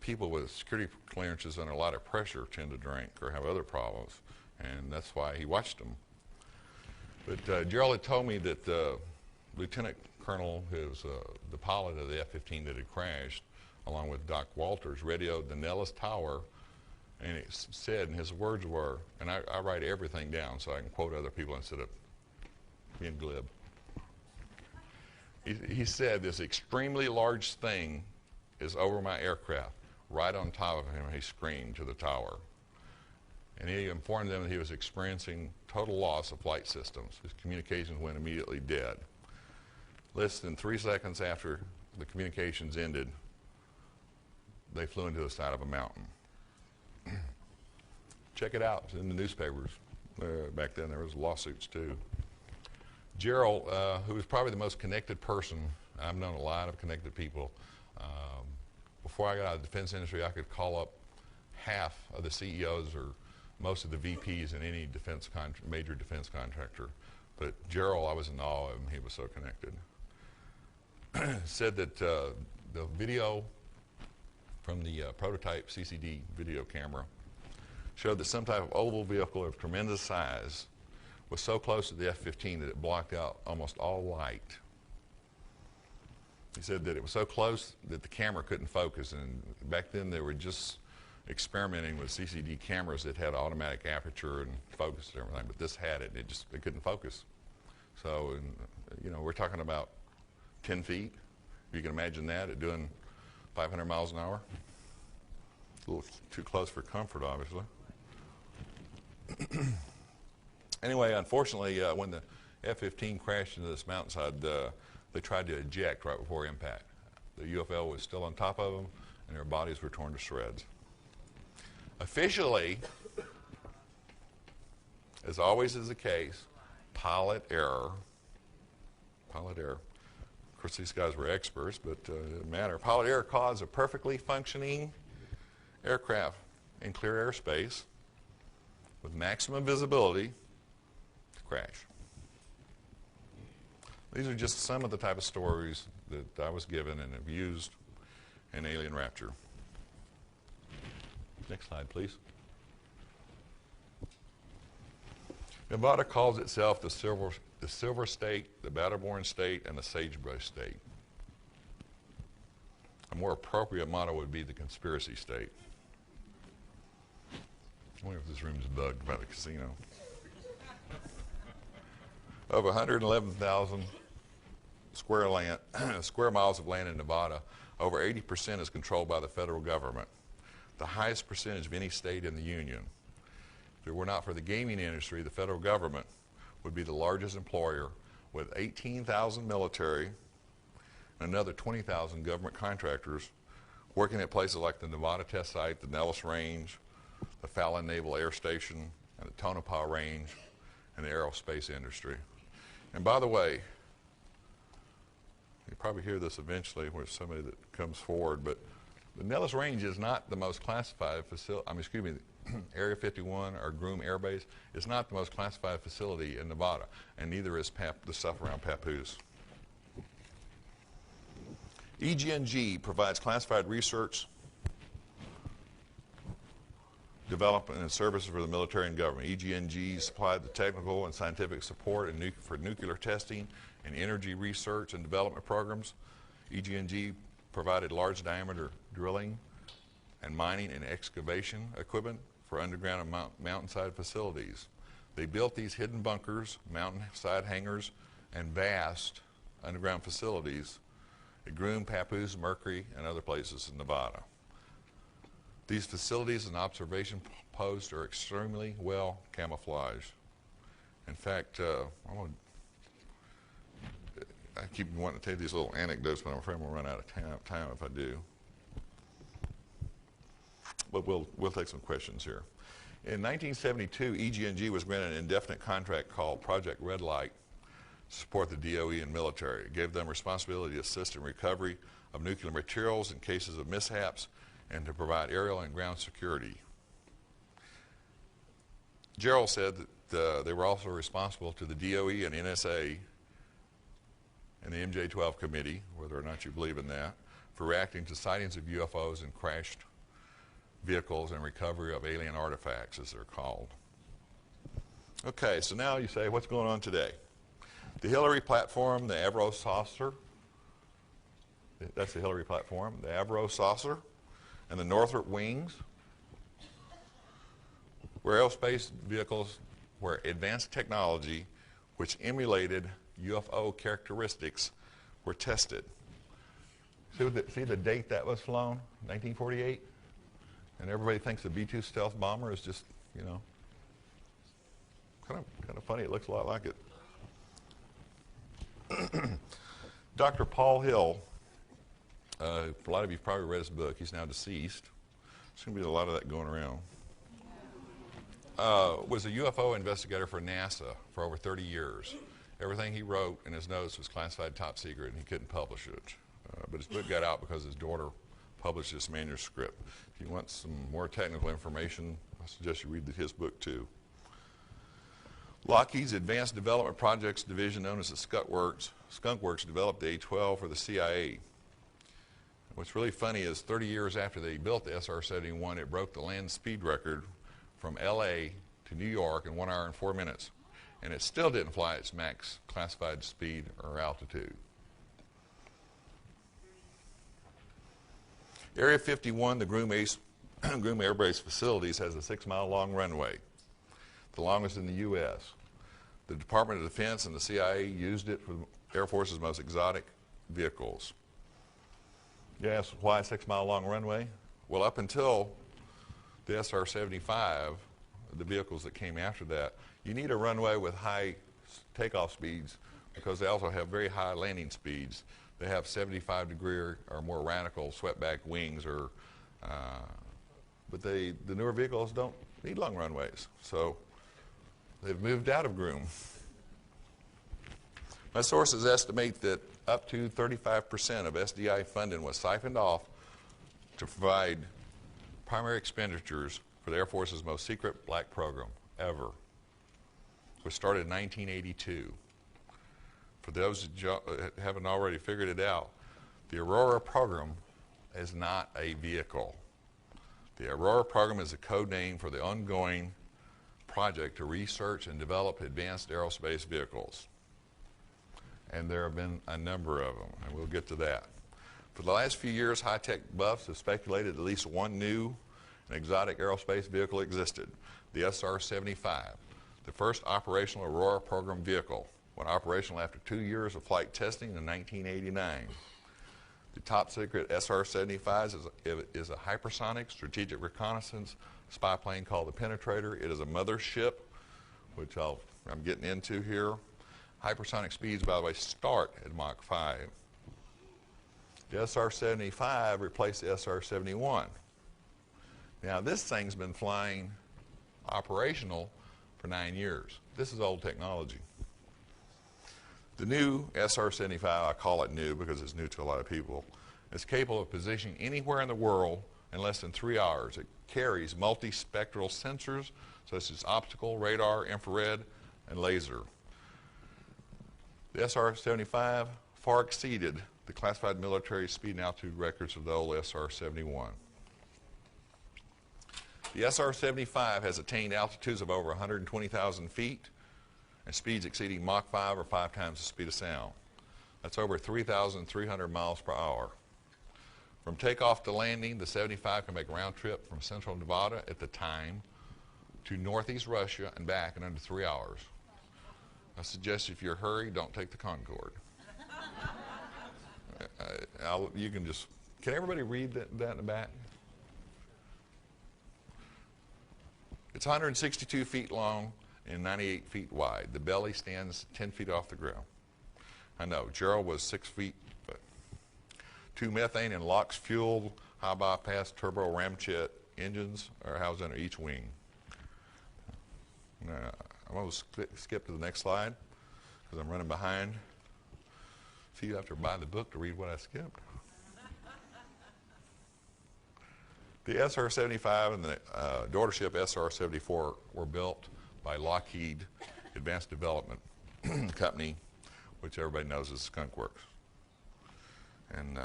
people with security clearances under a lot of pressure tend to drink or have other problems, and that's why he watched them. But Gerald had told me that Lieutenant Colonel, who's the pilot of the F-15 that had crashed, along with Doc Walters, radioed the Nellis Tower, and it said, and his words were, and I write everything down so I can quote other people instead of being glib. He said, "This extremely large thing is over my aircraft." Right on top of him, he screamed to the tower. And he informed them that he was experiencing total loss of flight systems. His communications went immediately dead. Less than 3 seconds after the communications ended, they flew into the side of a mountain. Check it out. It's in the newspapers. Back then, there was lawsuits, too. Gerald, who was probably the most connected person, I've known a lot of connected people. Before I got out of the defense industry, I could call up half of the CEOs or most of the VPs in any major defense contractor. But Gerald, I was in awe of him. He was so connected. Said that the video from the prototype CCD video camera showed that some type of oval vehicle of tremendous size was so close to the F-15 that it blocked out almost all light. He said that it was so close that the camera couldn't focus, and back then they were just experimenting with CCD cameras that had automatic aperture and focus and everything, but this had it, and it couldn't focus. So, we're talking about 10 feet. If you can imagine that, at doing 500 miles an hour. A little too close for comfort, obviously. Anyway, unfortunately, when the F-15 crashed into this mountainside, they tried to eject right before impact. The UFO was still on top of them, and their bodies were torn to shreds. Officially, as always is the case, pilot error. Pilot error. Of course, these guys were experts, but it didn't matter. Pilot error caused a perfectly functioning aircraft in clear airspace with maximum visibility to crash. These are just some of the type of stories that I was given and have used in Alien Rapture. Next slide, please. Nevada calls itself the Silver State, the Battleborn State, and the Sagebrush State. A more appropriate motto would be the Conspiracy State. I wonder if this room is bugged by the casino. Of 111,000 square miles of land in Nevada, over 80% is controlled by the federal government, the highest percentage of any state in the union. If it were not for the gaming industry, the federal government would be the largest employer, with 18,000 military and another 20,000 government contractors working at places like the Nevada Test Site, the Nellis Range, the Fallon Naval Air Station, and the Tonopah Range, and the aerospace industry. And by the way, you'll probably hear this eventually with somebody that comes forward, but the Nellis Range is not the most classified facility, Area 51 or Groom Air Base is not the most classified facility in Nevada, and neither is the stuff around Papoose. EG&G provides classified research, development, and services for the military and government. EG&G supplied the technical and scientific support for nuclear testing and energy research and development programs. EG&G provided large diameter drilling and mining and excavation equipment for underground and mountainside facilities. They built these hidden bunkers, mountainside hangars, and vast underground facilities at Groom, Papoose, Mercury, and other places in Nevada. These facilities and observation posts are extremely well camouflaged. In fact, I keep wanting to tell you these little anecdotes, but I'm afraid I'm going to run out of time if I do. But we'll take some questions here. In 1972, EG&G was granted an indefinite contract called Project Red Light to support the DOE and military. It gave them responsibility to assist in recovery of nuclear materials in cases of mishaps, and to provide aerial and ground security. Gerald said that they were also responsible to the DOE and NSA and the MJ-12 committee, whether or not you believe in that, for reacting to sightings of UFOs and crashed vehicles and recovery of alien artifacts, as they're called. Okay, so now you say, what's going on today? The Hillary platform, the Avro saucer, that's the Hillary platform, the Avro saucer, and the Northrop wings were aerospace vehicles where advanced technology, which emulated UFO characteristics, were tested. See the date that was flown? 1948? And everybody thinks the B-2 stealth bomber is just, you know, kind of funny. It looks a lot like it. Dr. Paul Hill, a lot of you probably read his book. He's now deceased. There's going to be a lot of that going around. Was a UFO investigator for NASA for over 30 years. Everything he wrote in his notes was classified top secret, and he couldn't publish it. But his book got out because his daughter published this manuscript. If you want some more technical information, I suggest you read his book too. Lockheed's Advanced Development Projects Division, known as the Skunk Works, developed the A-12 for the CIA. What's really funny is 30 years after they built the SR-71, it broke the land speed record from LA to New York in 1 hour and 4 minutes. And it still didn't fly its max classified speed or altitude. Area 51, the Groom Air Base Facilities, has a 6-mile long runway, the longest in the U.S. The Department of Defense and the CIA used it for the Air Force's most exotic vehicles. You ask, why a 6-mile long runway? Well, up until the SR-75, the vehicles that came after that, you need a runway with high takeoff speeds because they also have very high landing speeds. They have 75-degree or more radical swept-back wings, but the newer vehicles don't need long runways, so they've moved out of Groom. My sources estimate that up to 35% of SDI funding was siphoned off to provide primary expenditures for the Air Force's most secret black program ever, which started in 1982. For those that haven't already figured it out, the Aurora program is not a vehicle. The Aurora program is a code name for the ongoing project to research and develop advanced aerospace vehicles. And there have been a number of them, and we'll get to that. For the last few years, high-tech buffs have speculated at least one new and exotic aerospace vehicle existed, the SR-75, the first operational Aurora program vehicle, went operational after 2 years of flight testing in 1989. The top secret SR-75 is a hypersonic strategic reconnaissance spy plane called the Penetrator. It is a mothership, which I'm getting into here. Hypersonic speeds, by the way, start at Mach 5. The SR-75 replaced the SR-71. Now, this thing's been flying operational for 9 years. This is old technology. The new SR-75, I call it new because it's new to a lot of people, is capable of positioning anywhere in the world in less than 3 hours. It carries multispectral sensors such as optical, radar, infrared, and laser. The SR-75 far exceeded the classified military speed and altitude records of the old SR-71. The SR-75 has attained altitudes of over 120,000 feet and speeds exceeding Mach 5 or 5 times the speed of sound. That's over 3,300 miles per hour. From takeoff to landing, the 75 can make a round trip from central Nevada at the time to northeast Russia and back in under 3 hours. I suggest if you're hurried, don't take the Concorde. Can everybody read that in the back? It's 162 feet long and 98 feet wide. The belly stands 10 feet off the ground. I know, Gerald was 6 feet, but 2 methane and LOX fueled high bypass turbo ramjet engines are housed under each wing. Now, I'm going to skip to the next slide because I'm running behind. See, you have to buy the book to read what I skipped. The SR-75 and the daughter ship SR-74 were built by Lockheed Advanced Development Company, which everybody knows is Skunk Works. And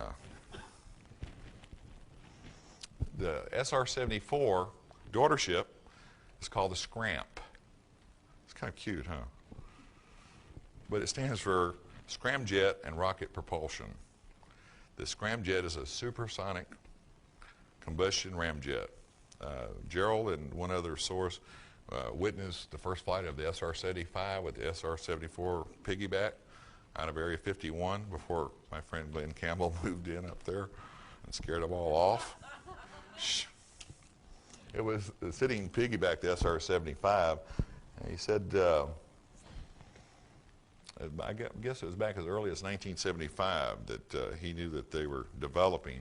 the SR-74 daughter ship is called the Scramp. It's kind of cute, huh? But it stands for Scramjet and Rocket Propulsion. The Scramjet is a supersonic combustion ramjet. Gerald and one other source witnessed the first flight of the SR-75 with the SR-74 piggyback out of Area 51 before my friend Glenn Campbell moved in up there and scared them all off. It was sitting piggyback to SR-75. And he said, I guess it was back as early as 1975 that he knew that they were developing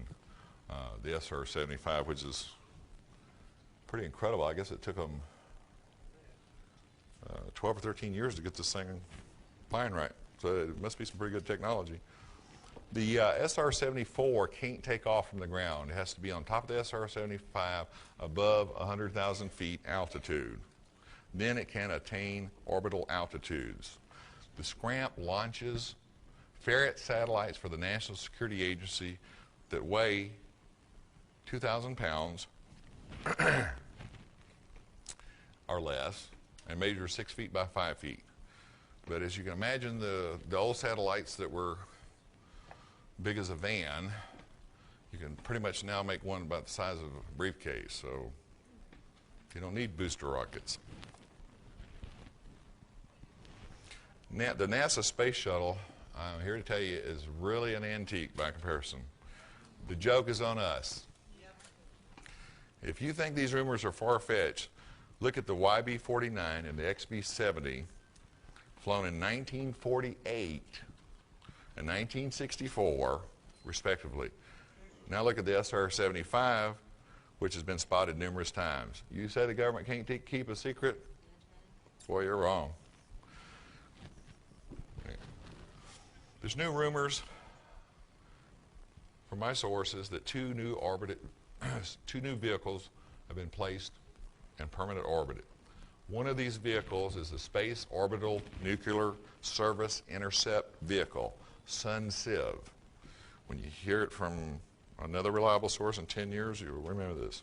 the SR-75, which is pretty incredible. I guess it took them 12 or 13 years to get this thing flying right. So it must be some pretty good technology. The SR-74 can't take off from the ground. It has to be on top of the SR-75 above 100,000 feet altitude. Then it can attain orbital altitudes. The Scramp launches ferret satellites for the National Security Agency that weigh 2,000 pounds or less and measure 6 feet by 5 feet. But as you can imagine, the old satellites that were big as a van, you can pretty much now make one about the size of a briefcase. So you don't need booster rockets. The NASA space shuttle, I'm here to tell you, is really an antique by comparison. The joke is on us. If you think these rumors are far-fetched, look at the YB-49 and the XB-70, flown in 1948 and 1964, respectively. Now look at the SR-75, which has been spotted numerous times. You say the government can't keep a secret? Boy, you're wrong. There's new rumors from my sources that two new vehicles have been placed in permanent orbit. One of these vehicles is the Space Orbital Nuclear Service Intercept Vehicle, SUNCIV. When you hear it from another reliable source in 10 years, you'll remember this.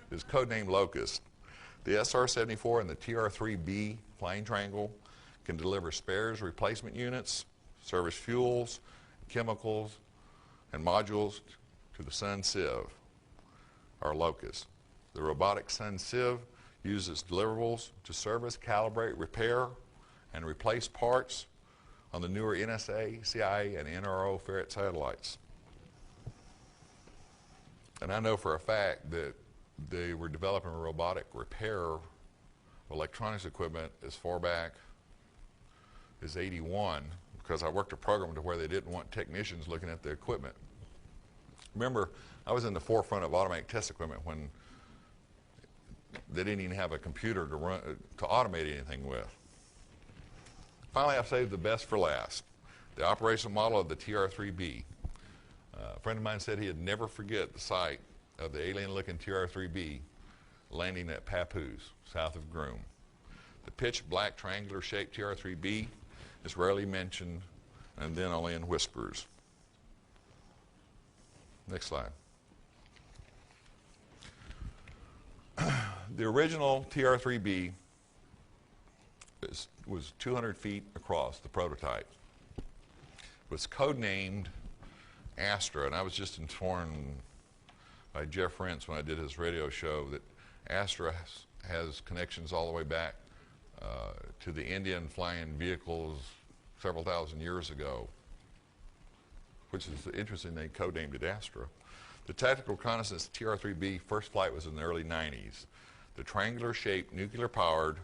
It's codenamed Locust. The SR-74 and the TR-3B flying triangle can deliver spares, replacement units, service fuels, chemicals, and modules to the SUNCIV, or Locust. The robotic SUNCIV uses deliverables to service, calibrate, repair, and replace parts on the newer NSA, CIA, and NRO ferret satellites. And I know for a fact that they were developing a robotic repair of electronics equipment as far back as '81, because I worked a program to where they didn't want technicians looking at the equipment. Remember, I was in the forefront of automatic test equipment when they didn't even have a computer to automate anything with. Finally, I've saved the best for last, the operational model of the TR-3B. A friend of mine said he'd never forget the sight of the alien-looking TR-3B landing at Papoose, south of Groom. The pitch black triangular-shaped TR-3B is rarely mentioned, and then only in whispers. Next slide. The original TR-3B was 200 feet across, the prototype. It was codenamed Astra, and I was just informed by Jeff Rentz when I did his radio show that Astra has connections all the way back to the Indian flying vehicles several thousand years ago, which is interesting. They codenamed it Astra. The tactical reconnaissance TR-3B first flight was in the early 90s. The triangular-shaped, nuclear-powered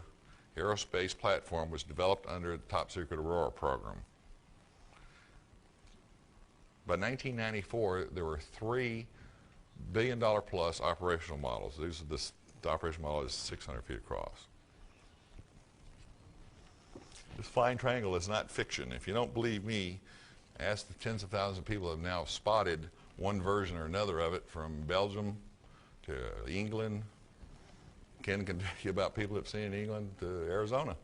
aerospace platform was developed under the top-secret Aurora program. By 1994, there were $3 billion-plus operational models. The operational model is 600 feet across. This flying triangle is not fiction. If you don't believe me, ask the tens of thousands of people who have now spotted one version or another of it, from Belgium to England. Ken can tell you about people that have seen it in England to Arizona.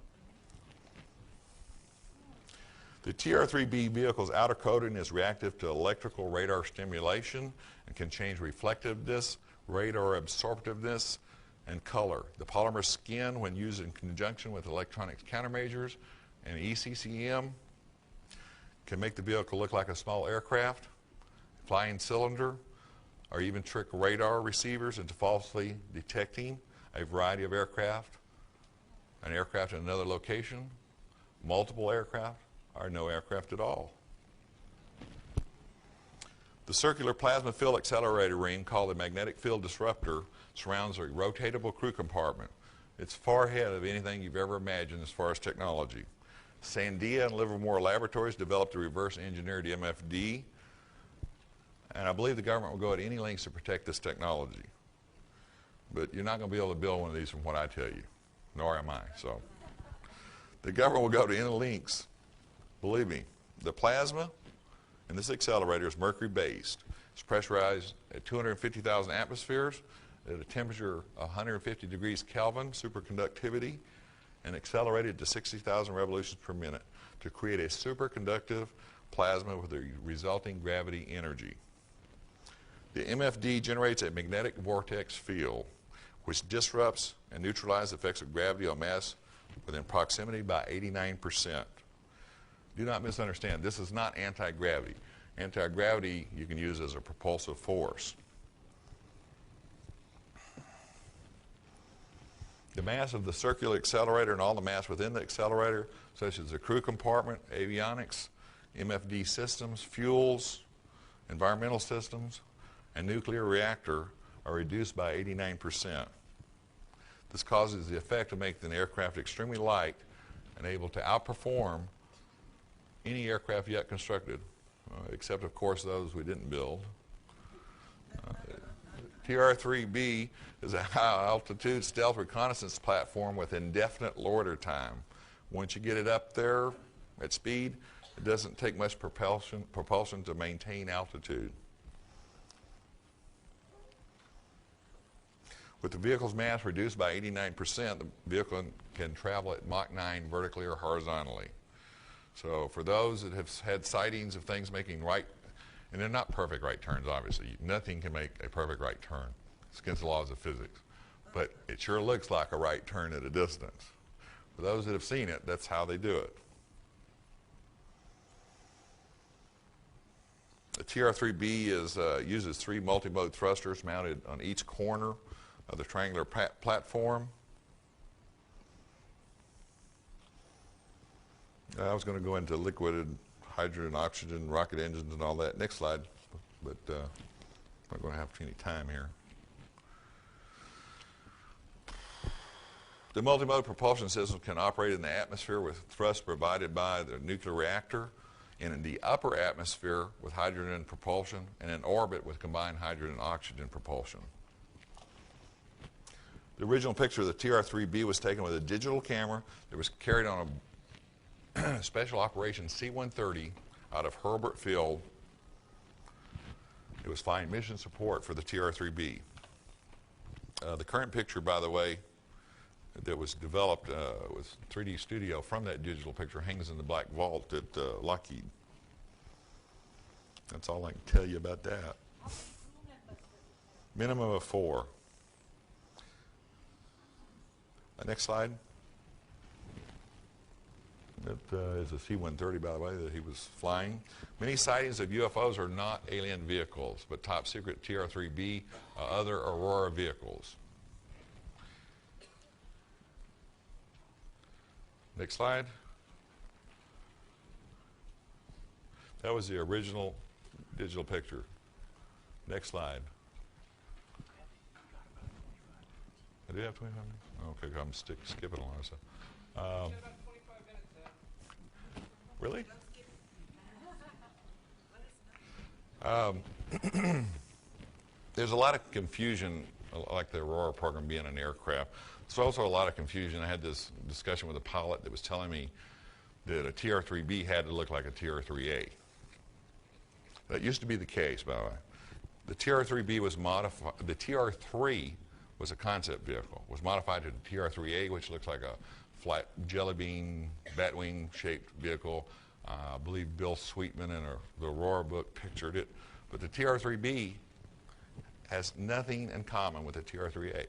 The TR-3B vehicle's outer coating is reactive to electrical radar stimulation and can change reflectiveness, radar absorptiveness, and color. The polymer skin, when used in conjunction with electronics countermeasures and ECCM, can make the vehicle look like a small aircraft, flying cylinder, or even trick radar receivers into falsely detecting a variety of aircraft, an aircraft in another location, multiple aircraft, or no aircraft at all. The circular plasma field accelerator ring, called the magnetic field disruptor, surrounds a rotatable crew compartment. It's far ahead of anything you've ever imagined as far as technology. Sandia and Livermore Laboratories developed a reverse engineered MFD, and I believe the government will go at any lengths to protect this technology. But you're not going to be able to build one of these from what I tell you, nor am I. So the government will go to any lengths. Believe me, the plasma in this accelerator is mercury-based. It's pressurized at 250,000 atmospheres at a temperature of 150 degrees Kelvin, superconductivity, and accelerated to 60,000 revolutions per minute to create a superconductive plasma with a resulting gravity energy. The MFD generates a magnetic vortex field which disrupts and neutralizes the effects of gravity on mass within proximity by 89%. Do not misunderstand. This is not anti-gravity. Anti-gravity you can use as a propulsive force. The mass of the circular accelerator and all the mass within the accelerator, such as the crew compartment, avionics, MFD systems, fuels, environmental systems, and nuclear reactor, are reduced by 89%. This causes the effect of making the aircraft extremely light and able to outperform any aircraft yet constructed, except of course those we didn't build. TR-3B is a high-altitude stealth reconnaissance platform with indefinite loiter time. Once you get it up there at speed, it doesn't take much propulsion to maintain altitude. With the vehicle's mass reduced by 89%, the vehicle can travel at Mach 9 vertically or horizontally. So for those that have had sightings of things making right, and they're not perfect right turns, obviously. Nothing can make a perfect right turn. It's against the laws of physics. But it sure looks like a right turn at a distance. For those that have seen it, that's how they do it. The TR-3B uses 3 multi-mode thrusters mounted on each corner of the triangular platform. I was going to go into liquid hydrogen, oxygen, rocket engines, and all that. Next slide, but I'm not going to have any time here. The multimode propulsion system can operate in the atmosphere with thrust provided by the nuclear reactor, and in the upper atmosphere with hydrogen propulsion, and in orbit with combined hydrogen and oxygen propulsion. The original picture of the TR-3B was taken with a digital camera that was carried on a Special Operations C-130 out of Hurlburt Field. It was flying mission support for the TR-3B. The current picture, by the way, that was developed with 3D Studio from that digital picture hangs in the black vault at Lockheed. That's all I can tell you about that. Minimum of 4. Next slide. That is a C-130, by the way, that he was flying. Many sightings of UFOs are not alien vehicles, but top secret TR-3B, other Aurora vehicles. Next slide. That was the original digital picture. Next slide. I do have 25 minutes? Okay, I'm skipping along. So. Really? There's a lot of confusion, like the Aurora program being an aircraft. There's also a lot of confusion. I had this discussion with a pilot that was telling me that a TR-3B had to look like a TR-3A. That used to be the case, by the way. The TR-3B was modified. The TR-3 was a concept vehicle. Was modified to the TR-3A, which looks like a flat jelly bean, batwing shaped vehicle. I believe Bill Sweetman in the Aurora book pictured it. But the TR-3B has nothing in common with the TR-3A.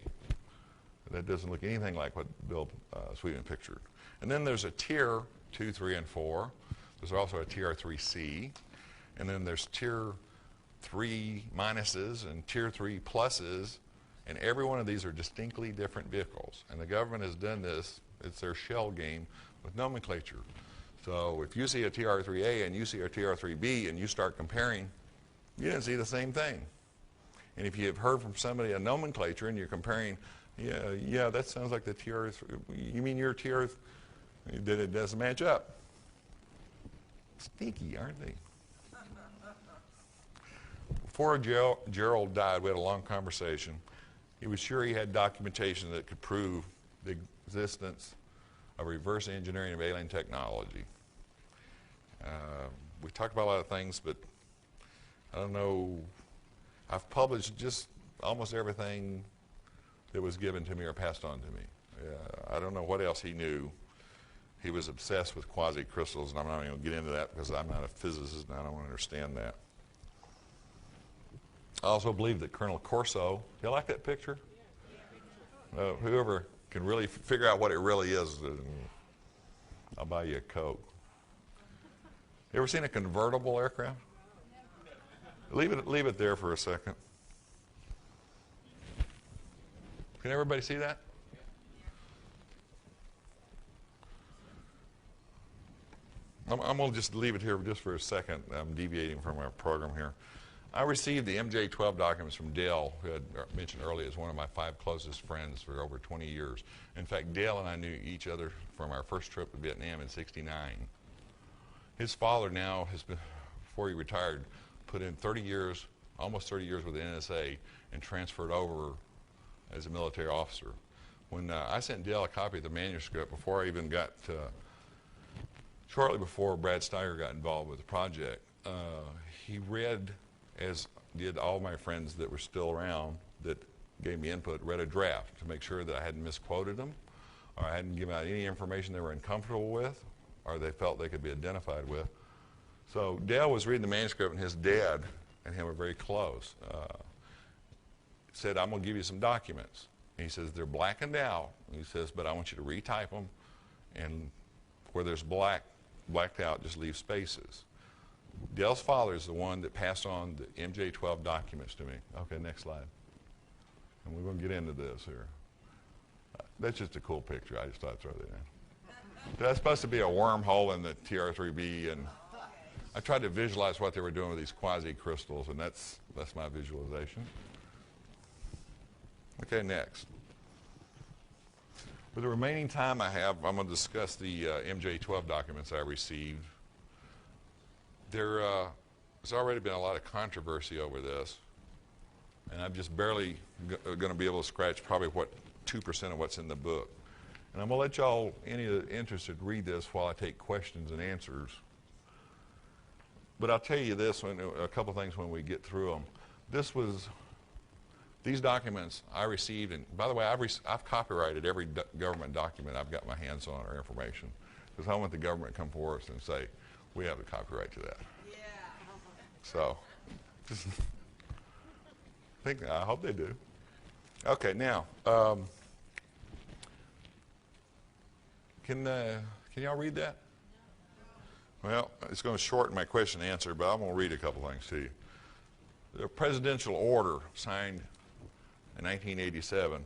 That doesn't look anything like what Bill Sweetman pictured. And then there's a Tier 2, 3, and 4. There's also a TR-3C. And then there's Tier 3 minuses and Tier 3 pluses. And every one of these are distinctly different vehicles. And the government has done this. It's their shell game with nomenclature. So if you see a TR-3A and you see a TR-3B and you start comparing, you didn't see the same thing. And if you have heard from somebody a nomenclature and you're comparing, yeah, that sounds like the TR, you mean your TR, then it doesn't match up. Sneaky, aren't they? Before Gerald died, we had a long conversation. He was sure he had documentation that could prove the existence of reverse engineering of alien technology. We talked about a lot of things, but I don't know. I've published just almost everything that was given to me or passed on to me. I don't know what else he knew. He was obsessed with quasi-crystals, and I'm not going to get into that because I'm not a physicist and I don't understand that. I also believe that Colonel Corso, do you like that picture? Whoever can really figure out what it really is, I'll buy you a Coke. You ever seen a convertible aircraft? Leave it there for a second. Can everybody see that? I'm going to just leave it here just for a second. I'm deviating from our program here. I received the MJ-12 documents from Dale, who I mentioned earlier is one of my 5 closest friends for over 20 years. In fact, Dale and I knew each other from our first trip to Vietnam in '69. His father now has been, before he retired, put in 30 years, almost 30 years with the NSA and transferred over as a military officer. When I sent Dale a copy of the manuscript before I even got, shortly before Brad Steiger got involved with the project, he read, as did all my friends that were still around that gave me input, read a draft to make sure that I hadn't misquoted them or I hadn't given out any information they were uncomfortable with or they felt they could be identified with. So Dale was reading the manuscript, and his dad and him were very close. Said, I'm going to give you some documents. And he says, they're blackened out. And he says, but I want you to retype them, and where there's blacked out, just leave spaces. Dale's father is the one that passed on the MJ-12 documents to me. Okay, next slide. And we're going to get into this here. That's just a cool picture. I just thought I'd throw that in. That's supposed to be a wormhole in the TR-3B, and I tried to visualize what they were doing with these quasi-crystals, and that's my visualization. Okay, next. With the remaining time I have, I'm going to discuss the MJ-12 documents I received. There's already been a lot of controversy over this, and I'm just barely going to be able to scratch probably 2% of what's in the book. And I'm going to let y'all, any of the interested, read this while I take questions and answers. But I'll tell you this, a couple things when we get through them. These documents I received, and by the way, I've copyrighted every government document I've got my hands on or information, because I want the government to come forward and say, we have the copyright to that. Yeah. So, I hope they do. Okay, now, can y'all read that? Well, it's going to shorten my question and answer, but I'm going to read a couple things to you. The presidential order signed in 1987.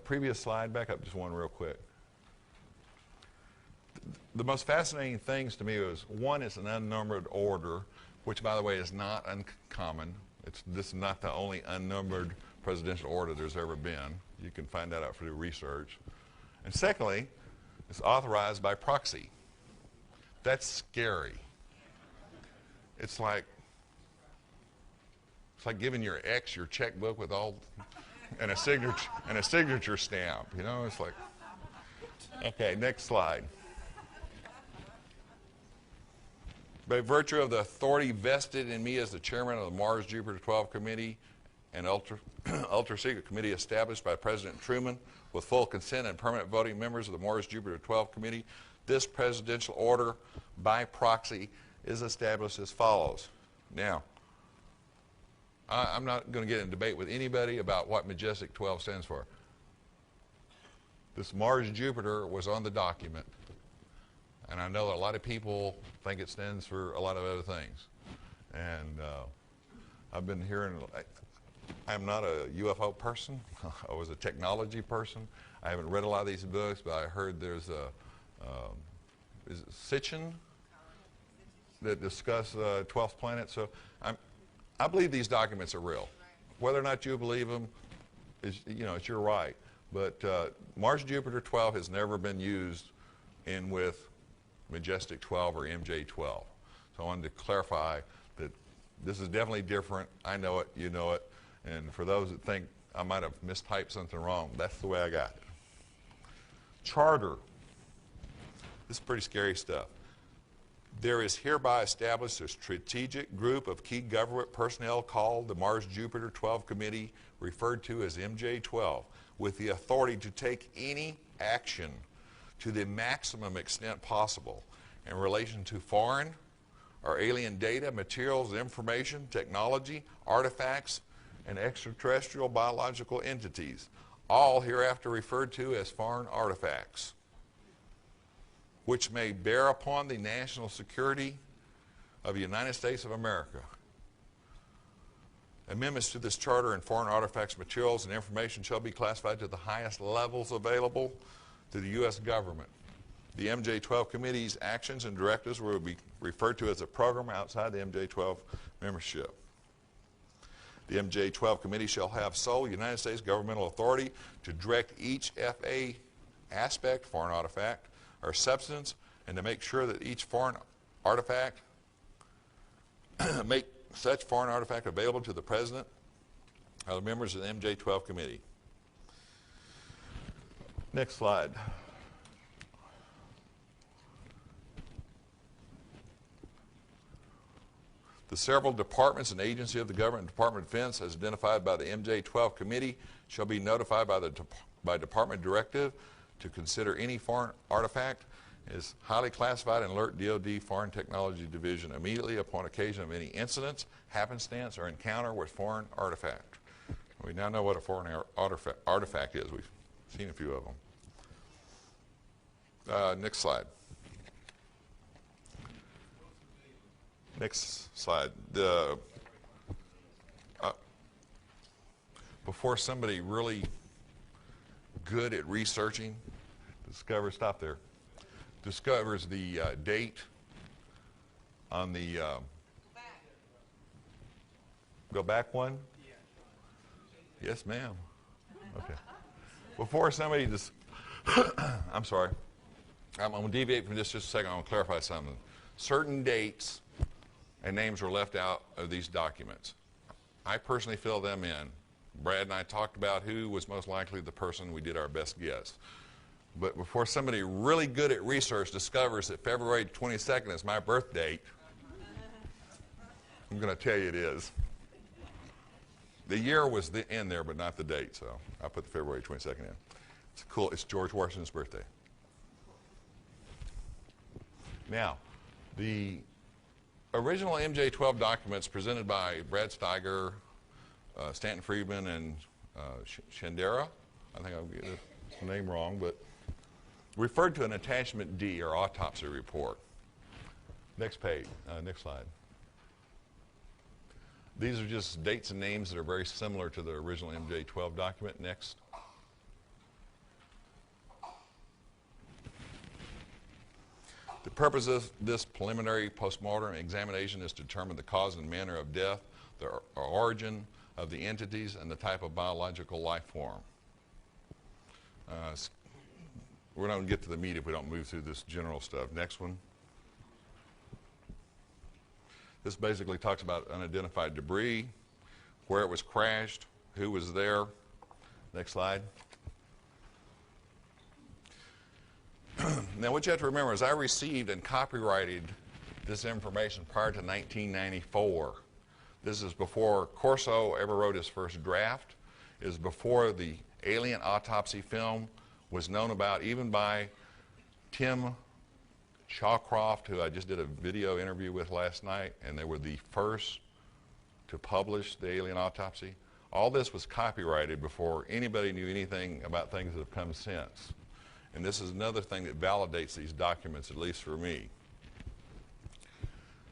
Previous slide, back up just one real quick. The most fascinating things to me was, one, it's an unnumbered order, which, by the way, is not uncommon. This is not the only unnumbered presidential order there's ever been. You can find that out through research. And secondly, it's authorized by proxy. That's scary. It's like giving your ex your checkbook with all and a signature stamp. You know, it's like. Okay, next slide. By virtue of the authority vested in me as the chairman of the Mars-Jupiter 12 Committee and Ultra-Secret Committee established by President Truman with full consent and permanent voting members of the Mars-Jupiter 12 Committee, this presidential order by proxy is established as follows. Now, I'm not going to get in debate with anybody about what Majestic 12 stands for. This Mars-Jupiter was on the document, and I know that a lot of people think it stands for a lot of other things. And I've been hearing, I'm not a UFO person. I was a technology person. I haven't read a lot of these books, but I heard there's a, is it Sitchin that discuss 12th planet. So I believe these documents are real. Whether or not you believe them, is, you know, it's your right. But Mars-Jupiter 12 has never been used in with Majestic 12 or MJ 12. So I wanted to clarify that this is definitely different. I know it, you know it. And for those that think I might have mistyped something wrong, that's the way I got it. Charter. This is pretty scary stuff. There is hereby established a strategic group of key government personnel called the Mars-Jupiter 12 Committee, referred to as MJ-12, with the authority to take any action to the maximum extent possible in relation to foreign or alien data, materials, information, technology, artifacts, and extraterrestrial biological entities, all hereafter referred to as foreign artifacts, which may bear upon the national security of the United States of America. Amendments to this charter and foreign artifacts, materials, and information shall be classified to the highest levels available to the U.S. government. The MJ-12 Committee's actions and directives will be referred to as a program outside the MJ-12 membership. The MJ-12 Committee shall have sole United States governmental authority to direct each FA aspect, foreign artifact, or substance, and to make sure that each foreign artifact, make such foreign artifact available to the President or the members of the MJ-12 Committee. Next slide. The several departments and agencies of the government and Department of Defense as identified by the MJ-12 Committee shall be notified by Department Directive to consider any foreign artifact is highly classified and alert DoD Foreign Technology Division immediately upon occasion of any incidents, happenstance, or encounter with foreign artifact. We now know what a foreign artifact is. We've seen a few of them. Next slide. Next slide. Before somebody really good at researching discovers the date on the go back one? Yes, ma'am. Okay. Before somebody just I'm sorry. I'm going to deviate from this just a second. I want to clarify something. Certain dates and names are left out of these documents. I personally fill them in. Brad and I talked about who was most likely the person. We did our best guess. But before somebody really good at research discovers that February 22nd is my birth date, I'm going to tell you it is. The year was in there, but not the date, so I put the February 22nd in. It's cool. It's George Washington's birthday. Now, the original MJ-12 documents presented by Brad Steiger, Stanton Friedman, and Shandera, I think I'm getting the name wrong, but referred to an attachment D, or autopsy report. Next page, next slide. These are just dates and names that are very similar to the original MJ-12 document. Next. The purpose of this preliminary postmortem examination is to determine the cause and manner of death, the origin of the entities, and the type of biological life form. We're not going to get to the meat if we don't move through this general stuff. Next one. This basically talks about unidentified debris, where it was crashed, who was there. Next slide. Now what you have to remember is I received and copyrighted this information prior to 1994. This is before Corso ever wrote his first draft. It is before the alien autopsy film was known about even by Tim Shawcroft, who I just did a video interview with last night, and they were the first to publish the alien autopsy. All this was copyrighted before anybody knew anything about things that have come since. And this is another thing that validates these documents, at least for me.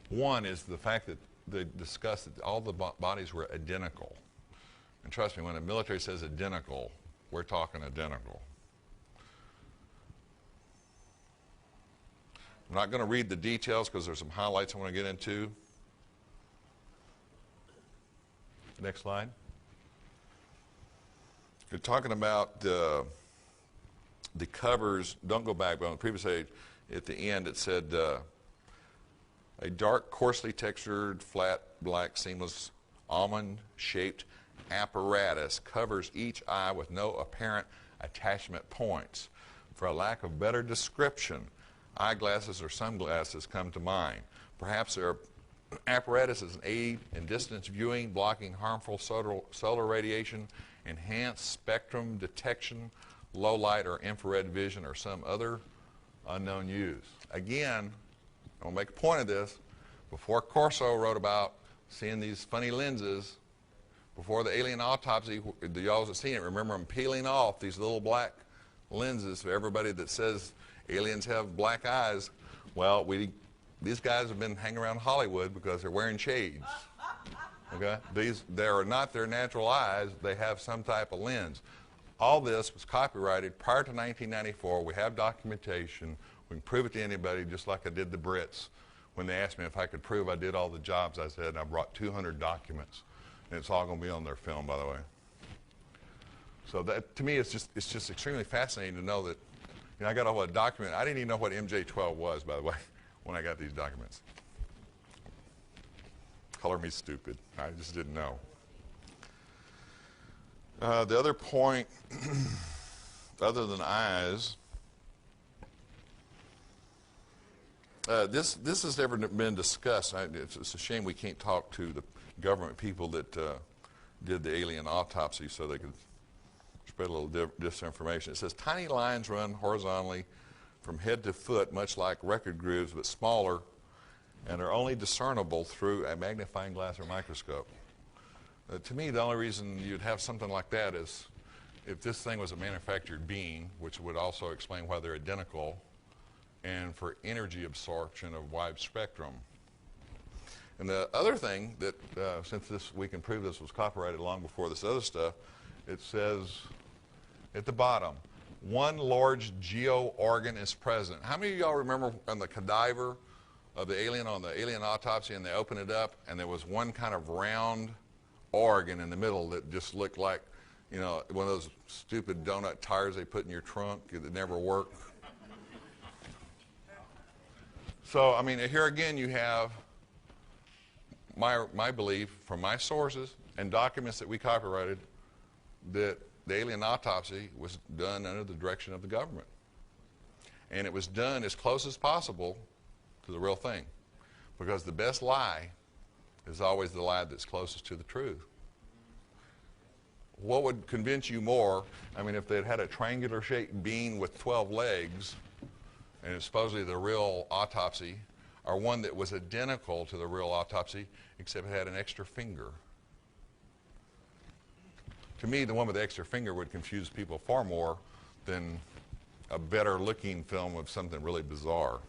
One is the fact that they discussed that all the bodies were identical. And trust me, when the military says identical, we're talking identical. I'm not going to read the details because there's some highlights I want to get into. Next slide. You're talking about the covers. Don't go back, but on the previous page, at the end it said a dark, coarsely textured, flat, black, seamless, almond-shaped apparatus covers each eye with no apparent attachment points. For a lack of better description, eyeglasses or sunglasses come to mind. Perhaps their apparatus is an aid in distance viewing, blocking harmful solar radiation, enhanced spectrum detection, low light or infrared vision, or some other unknown use. Again, I'll make a point of this. Before Corso wrote about seeing these funny lenses, before the alien autopsy, y'all that seen it, remember them peeling off these little black lenses for everybody that says aliens have black eyes. Well, these guys have been hanging around Hollywood because they're wearing shades. Okay? They are not their natural eyes. They have some type of lens. All this was copyrighted prior to 1994. We have documentation. We can prove it to anybody, just like I did the Brits. When they asked me if I could prove I did all the jobs, I said, I brought 200 documents. And it's all going to be on their film, by the way. So that, to me, it's just extremely fascinating to know that, you know, I got a whole document. I didn't even know what MJ-12 was, by the way, when I got these documents. Color me stupid. I just didn't know. The other point, other than eyes, this has never been discussed. It's a shame we can't talk to the government people that did the alien autopsy so they could spread a little disinformation. It says tiny lines run horizontally from head to foot, much like record grooves, but smaller, and are only discernible through a magnifying glass or microscope. To me, the only reason you'd have something like that is if this thing was a manufactured being, which would also explain why they're identical, and for energy absorption of wide spectrum. And the other thing that, since we can prove this was copyrighted long before this other stuff, it says at the bottom, one large geo organ is present. How many of y'all remember on the cadaver of the alien, on the alien autopsy, and they opened it up and there was one kind of round organ in the middle that just looked like, you know, one of those stupid donut tires they put in your trunk that never work? So, I mean, here again you have my belief from my sources and documents that we copyrighted that the alien autopsy was done under the direction of the government. And it was done as close as possible to the real thing. Because the best lie is always the lie that's closest to the truth. What would convince you more? I mean, if they'd had a triangular shaped being with 12 legs, and it's supposedly the real autopsy, or one that was identical to the real autopsy, except it had an extra finger. To me, the one with the extra finger would confuse people far more than a better looking film of something really bizarre.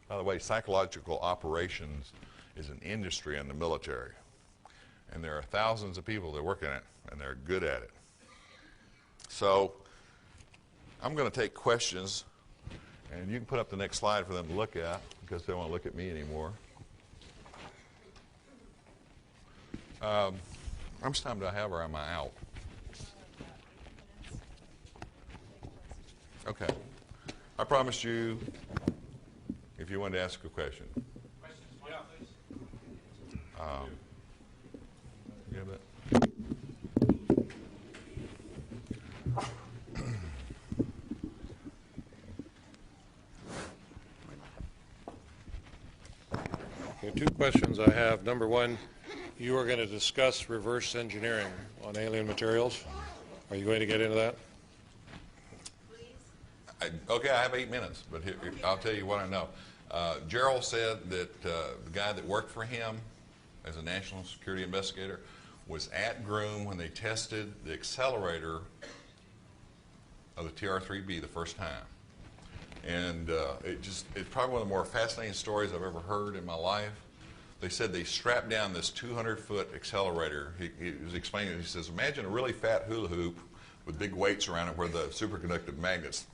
By the way, psychological operations is an industry in the military. And there are thousands of people that work in it, and they're good at it. So I'm going to take questions, and you can put up the next slide for them to look at, because they don't want to look at me anymore. How much time do I have, or am I out? Okay. I promised you, if you wanted to ask a question. You have that? Okay, two questions I have. Number one, you are going to discuss reverse engineering on alien materials. Are you going to get into that? Okay, I have 8 minutes, but I'll tell you what I know. Gerald said that the guy that worked for him as a national security investigator was at Groom when they tested the accelerator of the TR-3B the first time. And it's probably one of the more fascinating stories I've ever heard in my life. They said they strapped down this 200-foot accelerator. He was explaining it. He says, imagine a really fat hula hoop with big weights around it where the superconductive magnets.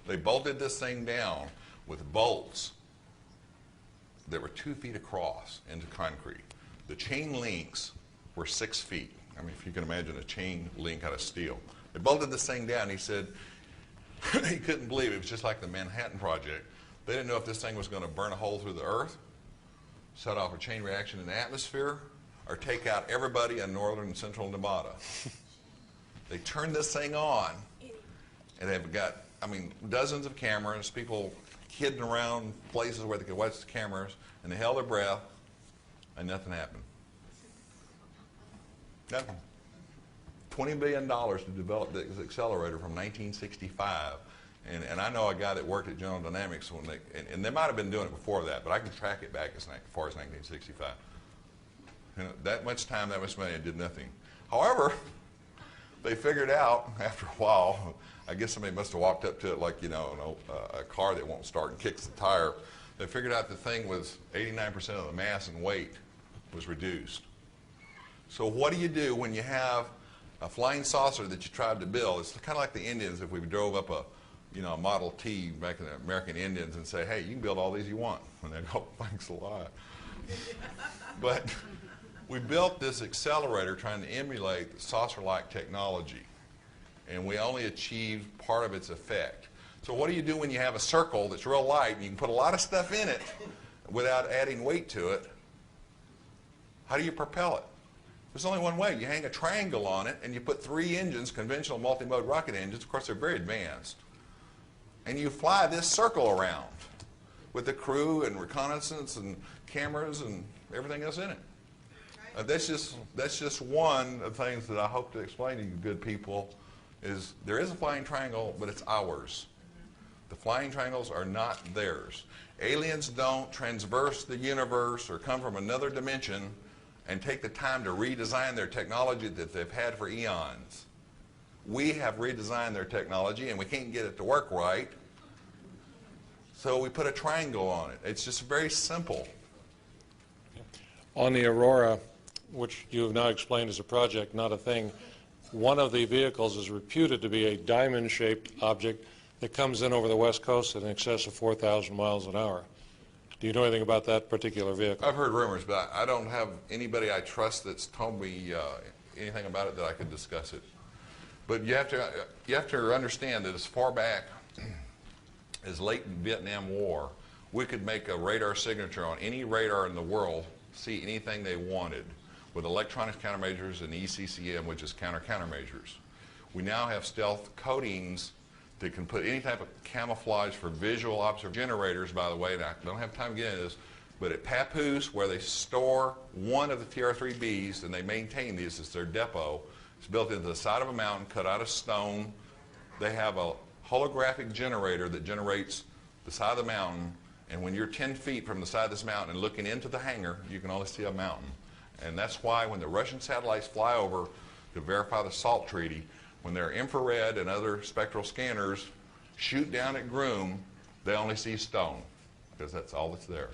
They bolted this thing down with bolts that were 2 feet across into concrete. The chain links were 6 feet. I mean, if you can imagine a chain link out of steel. They bolted this thing down. He said he couldn't believe it. It was just like the Manhattan Project. They didn't know if this thing was going to burn a hole through the earth, set off a chain reaction in the atmosphere, or take out everybody in northern and central Nevada. They turned this thing on, and they've got, I mean, dozens of cameras, people hidden around places where they could watch the cameras, and they held their breath, and nothing happened. Nothing. $20 billion to develop this accelerator from 1965. And I know a guy that worked at General Dynamics when and they might have been doing it before that, but I can track it back as far as 1965. You know, that much time, that much money, and did nothing. However, they figured out after a while, I guess somebody must have walked up to it like, you know, a car that won't start and kicks the tire. They figured out the thing was 89% of the mass and weight was reduced. So what do you do when you have a flying saucer that you tried to build? It's kind of like the Indians if we drove up a Model T back in the American Indians and say, hey, you can build all these you want. And they'd go, thanks a lot. But we built this accelerator trying to emulate saucer-like technology. And we only achieved part of its effect. So what do you do when you have a circle that's real light and you can put a lot of stuff in it without adding weight to it? How do you propel it? There's only one way. You hang a triangle on it and you put 3 engines, conventional multi-mode rocket engines. Of course, they're very advanced. And you fly this circle around with the crew and reconnaissance and cameras and everything else in it. That's just one of the things that I hope to explain to you good people is there is a flying triangle, but it's ours. The flying triangles are not theirs. Aliens don't transverse the universe or come from another dimension and take the time to redesign their technology that they've had for eons. We have redesigned their technology and we can't get it to work right, so we put a triangle on it. It's just very simple. On the Aurora, which you have now explained as a project, not a thing, one of the vehicles is reputed to be a diamond-shaped object that comes in over the West Coast at in excess of 4,000 miles an hour. Do you know anything about that particular vehicle? I've heard rumors, but I don't have anybody I trust that's told me anything about it that I could discuss it. But you have to understand that as far back as late Vietnam War, we could make a radar signature on any radar in the world, see anything they wanted, with electronic countermeasures and ECCM, which is countermeasures. We now have stealth coatings that can put any type of camouflage for visual observation. Generators, by the way, and I don't have time to get into this, but at Papoose, where they store one of the TR-3Bs and they maintain these as their depot, it's built into the side of a mountain, cut out of stone. They have a holographic generator that generates the side of the mountain, and when you're 10 feet from the side of this mountain and looking into the hangar, you can only see a mountain. And that's why when the Russian satellites fly over to verify the SALT treaty, when their infrared and other spectral scanners shoot down at Groom, they only see stone, because that's all that's there.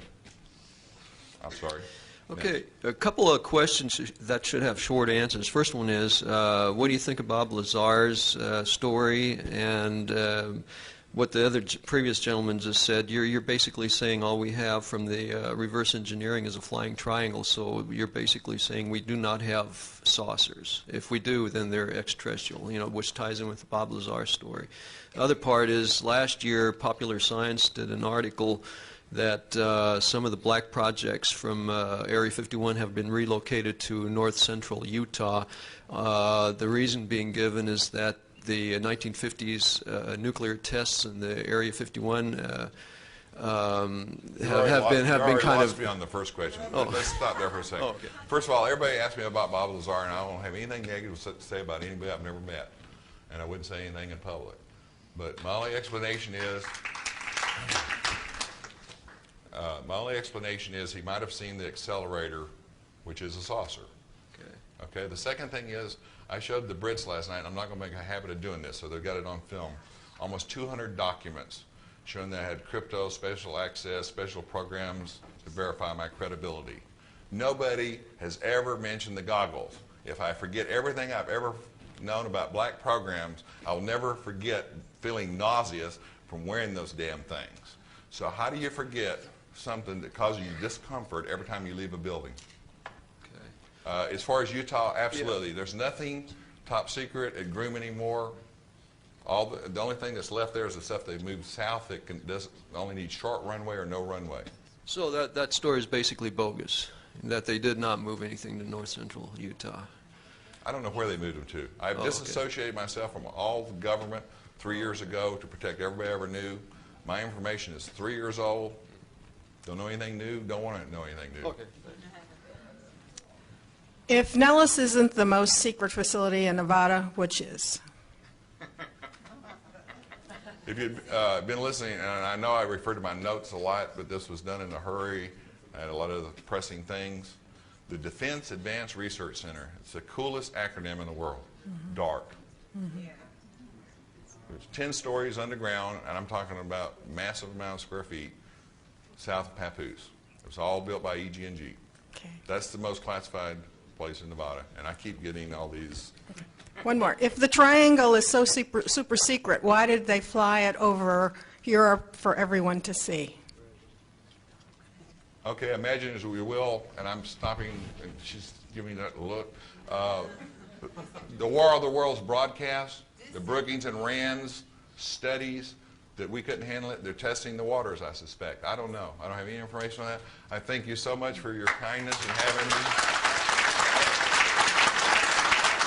I'm sorry. Okay, a couple of questions that should have short answers. First one is, what do you think of Bob Lazar's story, and what the other previous gentleman just said? You're basically saying all we have from the reverse engineering is a flying triangle, so you're basically saying we do not have saucers. If we do, then they're extraterrestrial, which ties in with the Bob Lazar story. The other part is, last year Popular Science did an article that some of the black projects from Area 51 have been relocated to north central Utah. The reason being given is that the 1950s nuclear tests in the Area 51 have been kind of. Me on the first question. Oh. Let's stop there for a second. Oh, okay. First of all, everybody asks me about Bob Lazar, and I don't have anything negative to say about anybody I've never met, and I wouldn't say anything in public. But my only explanation is. He might have seen the accelerator, which is a saucer. Okay. The second thing is, I showed the Brits last night, and I'm not going to make a habit of doing this, so they've got it on film. Almost 200 documents showing that I had crypto, special access, special programs to verify my credibility. Nobody has ever mentioned the goggles. If I forget everything I've ever known about black programs, I'll never forget feeling nauseous from wearing those damn things. So how do you forget something that causes you discomfort every time you leave a building? Okay. As far as Utah, absolutely. Yeah. There's nothing top secret at Groom anymore. The only thing that's left there is the stuff they've moved south that only needs short runway or no runway. So that story is basically bogus, that they did not move anything to north central Utah. I don't know where they moved them to. I've disassociated myself from all the government 3 years ago to protect everybody I ever knew. My information is 3 years old. Don't know anything new. Don't want to know anything new. Okay. If Nellis isn't the most secret facility in Nevada, which is? If you'd been listening, and I know I refer to my notes a lot, but this was done in a hurry. I had a lot of pressing things. The Defense Advanced Research Center. It's the coolest acronym in the world. Mm-hmm. DART. Mm-hmm. There's 10 stories underground, and I'm talking about massive amount of square feet, south of Papoose. It was all built by EG&G. Okay. That's the most classified place in Nevada, and I keep getting all these. Okay. One more. If the triangle is so super secret, why did they fly it over Europe for everyone to see? Okay, imagine as we will, and I'm stopping, and she's giving me that look. The War of the Worlds broadcast, the Brookings and Rands studies that we couldn't handle it. They're testing the waters, I suspect. I don't know. I don't have any information on that. I thank you so much for your kindness in having me.